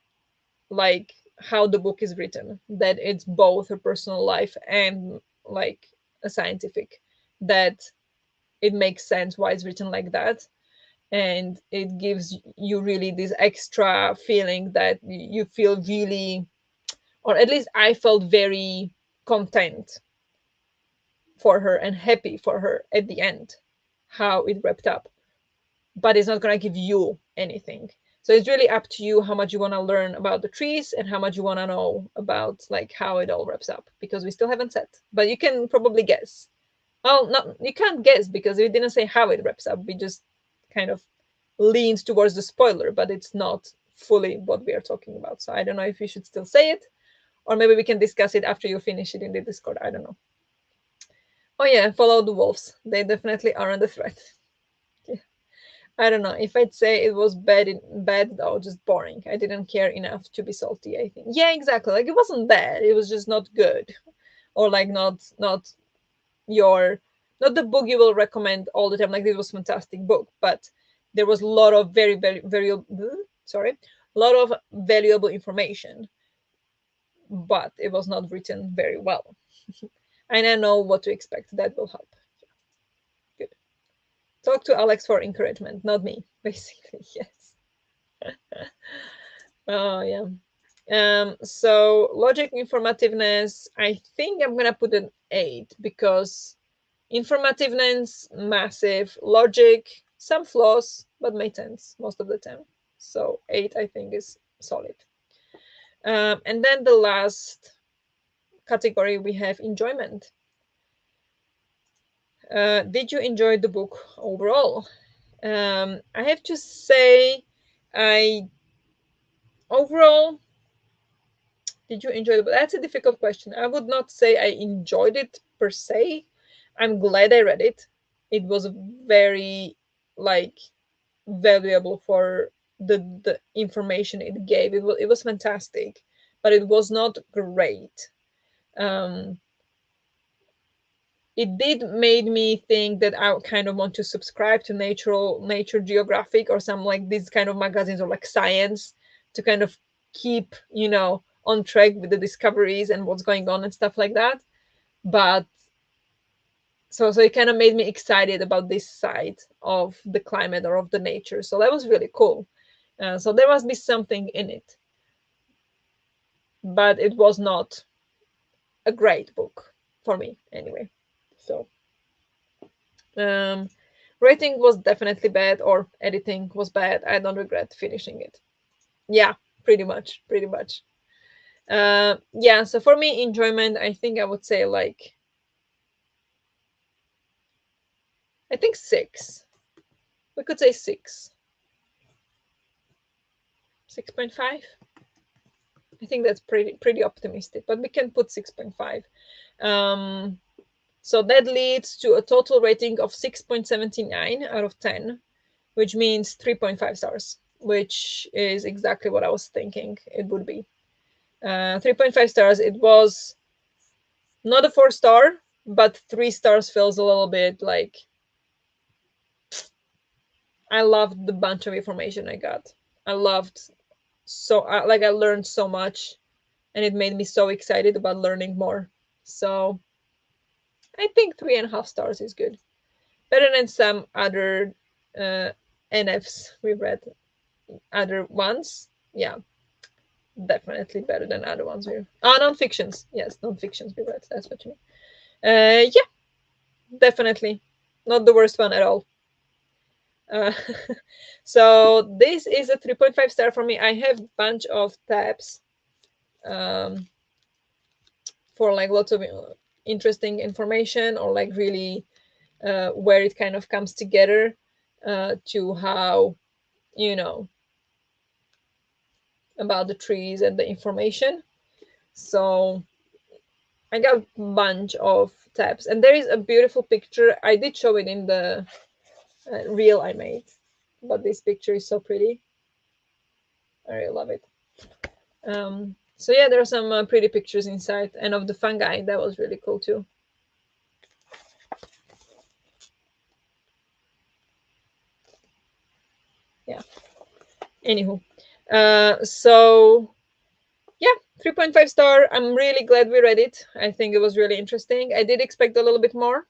like how the book is written, that it's both her personal life and like a scientific, that it makes sense why it's written like that, and it gives you really this extra feeling that you feel really, or at least I felt very content for her and happy for her at the end, how it wrapped up. But it's not going to give you anything. So it's really up to you how much you want to learn about the trees and how much you want to know about like how it all wraps up, because we still haven't said, but you can probably guess. Well, not, you can't guess because we didn't say how it wraps up. We just kind of leans towards the spoiler, but it's not fully what we are talking about. So I don't know if you should still say it, or maybe we can discuss it after you finish it in the Discord. I don't know. Oh yeah, follow the wolves. They definitely are under threat. Yeah. I don't know if I'd say it was bad or just boring. I didn't care enough to be salty, I think. Yeah, exactly. Like it wasn't bad. It was just not good, or like not your not the book you will recommend all the time. Like this was a fantastic book, but there was a lot of very sorry, a lot of valuable information, but it was not written very well. And I know what to expect. That will help. Good. Talk to Alex for encouragement, not me, basically. Yes. Oh yeah. So logic informativeness, I think I'm gonna put an 8 because informativeness massive, logic some flaws, but made sense most of the time. So 8 I think is solid. And then the last category we have enjoyment. Did you enjoy the book overall? I have to say, I overall, did you enjoy it? That's a difficult question. I would not say I enjoyed it per se. I'm glad I read it. It was very like valuable for the information it gave. It was fantastic, but it was not great. Um, it did made me think that I kind of want to subscribe to Nature Geographic or some like these kind of magazines or like science to kind of keep on track with the discoveries and what's going on and stuff like that. But so it kind of made me excited about this side of the climate or of the nature. So that was really cool. So there must be something in it, but it was not a great book for me anyway. So Um, rating was definitely bad, or editing was bad. I don't regret finishing it. Yeah, pretty much, pretty much. Yeah, so for me, enjoyment, I think I would say like, I think 6. We could say 6, 6.5. I think that's pretty optimistic, but we can put 6.5. Um, so that leads to a total rating of 6.79 out of 10, which means 3.5 stars, which is exactly what I was thinking it would be. 3.5 stars. It was not a 4-star, but 3 stars feels a little bit like I loved the bunch of information I got. I loved like I learned so much, and it made me so excited about learning more. So I think 3.5 stars is good, better than some other NFs we read, other ones. Yeah, definitely better than other ones we. Non-fictions. Yes, non-fictions we read. That's what you mean. Yeah, definitely not the worst one at all. Uh, so this is a 3.5 star for me. I have a bunch of tabs um, for like lots of interesting information, or like really where it kind of comes together to how you know about the trees and the information. So I got a bunch of tabs, and there is a beautiful picture. I did show it in the reel I made, but this picture is so pretty. I really love it. So yeah, there are some pretty pictures inside, and of the fungi. That was really cool too. Yeah. Anywho, so yeah, 3.5 star. I'm really glad we read it. I think it was really interesting. I did expect a little bit more,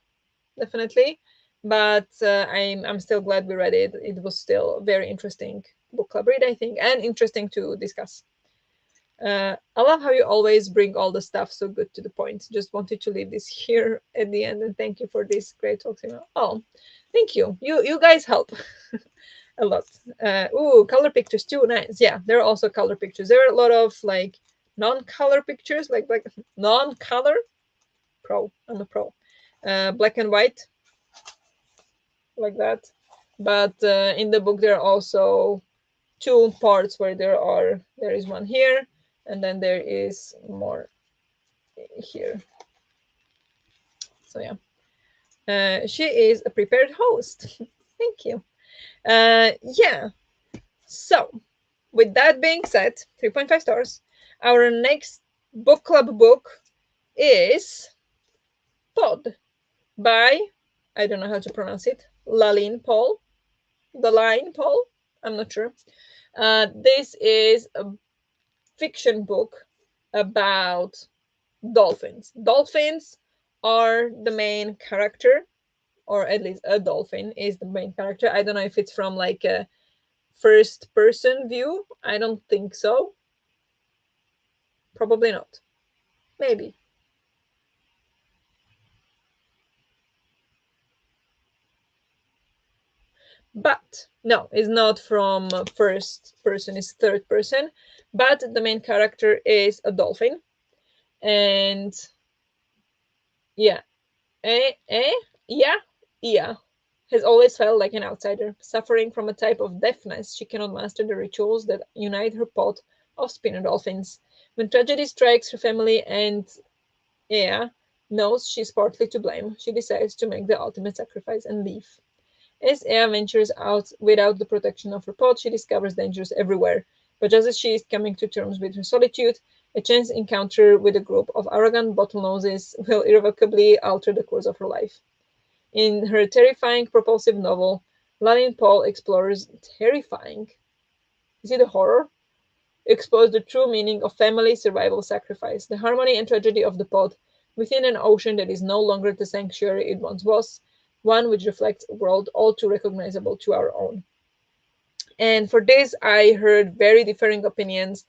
definitely, but I'm still glad we read it. It was still a very interesting book club read, I think, and interesting to discuss. I love how you always bring all the stuff so good to the point. Just wanted to leave this here at the end, and thank you for this great talk. Oh, thank you. You guys help a lot. Ooh, color pictures too. Nice. Yeah, there are also color pictures. There are a lot of like non-color pictures, like non-color. Pro. I'm a pro. Black and white, like that. But in the book there are also two parts where there is one here, and then there is more here. So yeah, she is a prepared host. Thank you. Yeah. So with that being said, 3.5 stars. Our next book club book is Pod by, I don't know how to pronounce it, Lalin Paul. The Line Paul. I'm not sure. This is a fiction book about dolphins. Dolphins are the main character, or at least a dolphin is the main character. I don't know if it's from like a first person view. I don't think so. Probably not. Maybe. But no, it's not from first person, it's third person. But the main character is a dolphin. And yeah, yeah, yeah. Has always felt like an outsider, suffering from a type of deafness. She cannot master the rituals that unite her pod of spinner dolphins. When tragedy strikes her family and Ea knows she's partly to blame, she decides to make the ultimate sacrifice and leave. As Ea ventures out without the protection of her pod, she discovers dangers everywhere. But just as she is coming to terms with her solitude, a chance encounter with a group of arrogant bottlenoses will irrevocably alter the course of her life. In her terrifying propulsive novel, Lalin Paul explores terrifying. Is it a horror? Explores the true meaning of family, survival, sacrifice, the harmony and tragedy of the pod within an ocean that is no longer the sanctuary it once was, one which reflects a world all too recognizable to our own. And for this, I heard very differing opinions.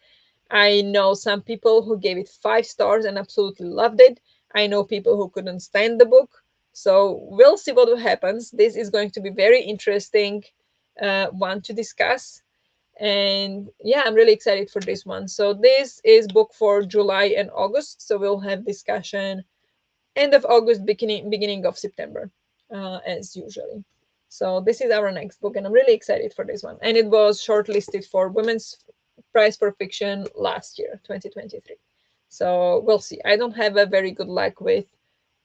I know some people who gave it 5 stars and absolutely loved it. I know people who couldn't stand the book. So we'll see what happens. This is going to be very interesting one to discuss. And yeah, I'm really excited for this one. So this is book for July and August. So we'll have discussion end of August, beginning of September, as usually. So this is our next book, and I'm really excited for this one. And it was shortlisted for Women's Prize for Fiction last year, 2023. So we'll see. I don't have a very good luck with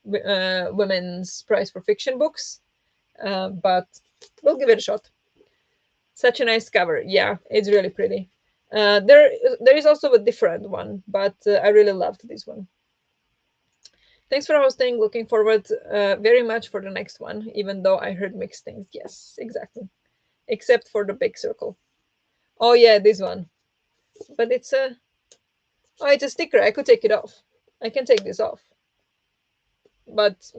Women's Prize for Fiction books, but we'll give it a shot. Such a nice cover. Yeah, it's really pretty. There is also a different one, but I really loved this one. Thanks for hosting. Looking forward very much for the next one, even though I heard mixed things. Yes, exactly. Except for the big circle. Oh yeah, this one. But it's a it's a sticker. I could take it off. I can take this off. But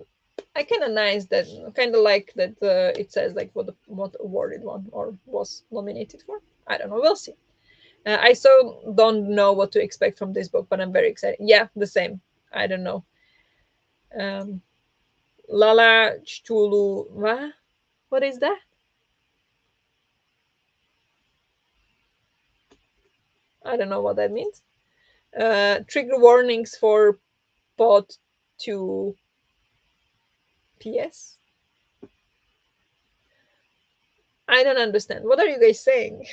I kind of nice that, kind of like that it says like what award it won or was nominated for. I don't know. We'll see. I so don't know what to expect from this book, but I'm very excited. Yeah, the same. I don't know. Lala Chulu. What is that? I don't know what that means. Trigger warnings for pod 2 PS. I don't understand. What are you guys saying?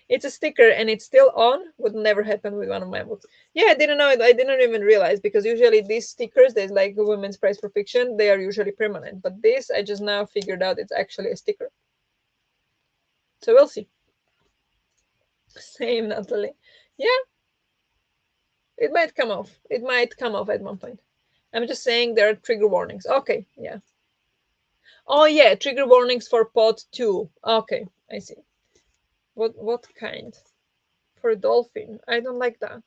It's a sticker and it's still on. Would never happen with one of my books. Yeah, I didn't know it. I didn't even realize, because usually these stickers, there's like a Women's Prize for Fiction, they are usually permanent. But this, I just now figured out it's actually a sticker. So we'll see. Same, Natalie. Yeah, it might come off. It might come off at one point. I'm just saying there are trigger warnings. Okay, yeah. Oh yeah, trigger warnings for pod 2. Okay, I see. What kind? For a dolphin. I don't like that.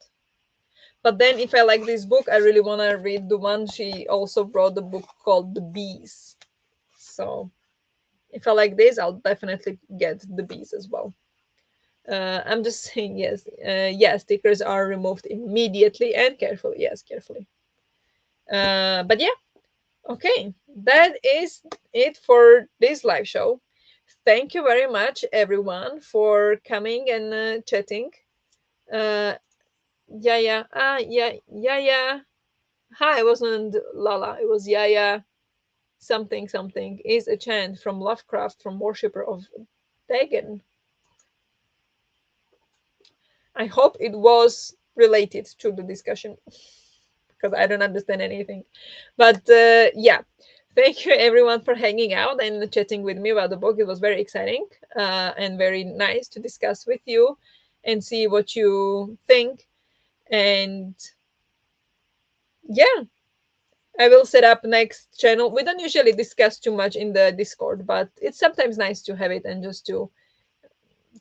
But then if I like this book, I really want to read the one she also wrote, the book called The Bees. So if I like this, I'll definitely get The Bees as well. I'm just saying yes. Yes, stickers are removed immediately and carefully. Yes, carefully. But yeah, okay. That is it for this live show. Thank you very much, everyone, for coming and chatting. Uh, yeah. Yeah. Hi, it wasn't Lala. It was Yaya. Something something is a chant from Lovecraft, from worshipper of Dagon. I hope it was related to the discussion because I don't understand anything. But yeah, thank you everyone for hanging out and chatting with me about the book. It was very exciting and very nice to discuss with you and see what you think. And yeah, I will set up next channel. We don't usually discuss too much in the Discord, but it's sometimes nice to have it and just to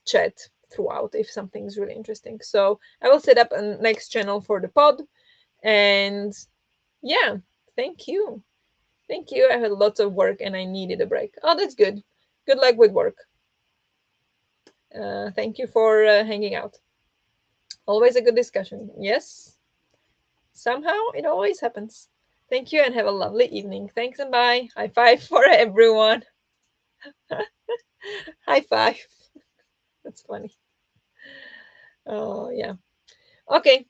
chat throughout if something is really interesting. So I will set up a next channel for the pod. And yeah, thank you. Thank you. I had lots of work and I needed a break. Oh, that's good. Good luck with work. Thank you for hanging out. Always a good discussion. Yes, somehow it always happens. Thank you and have a lovely evening. Thanks and bye. High five for everyone. High five. That's funny. Oh, yeah. Okay.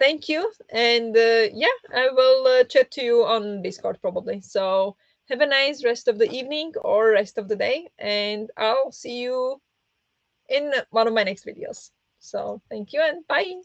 Thank you. And yeah, I will chat to you on Discord probably. So have a nice rest of the evening or rest of the day. And I'll see you in one of my next videos. So thank you and bye.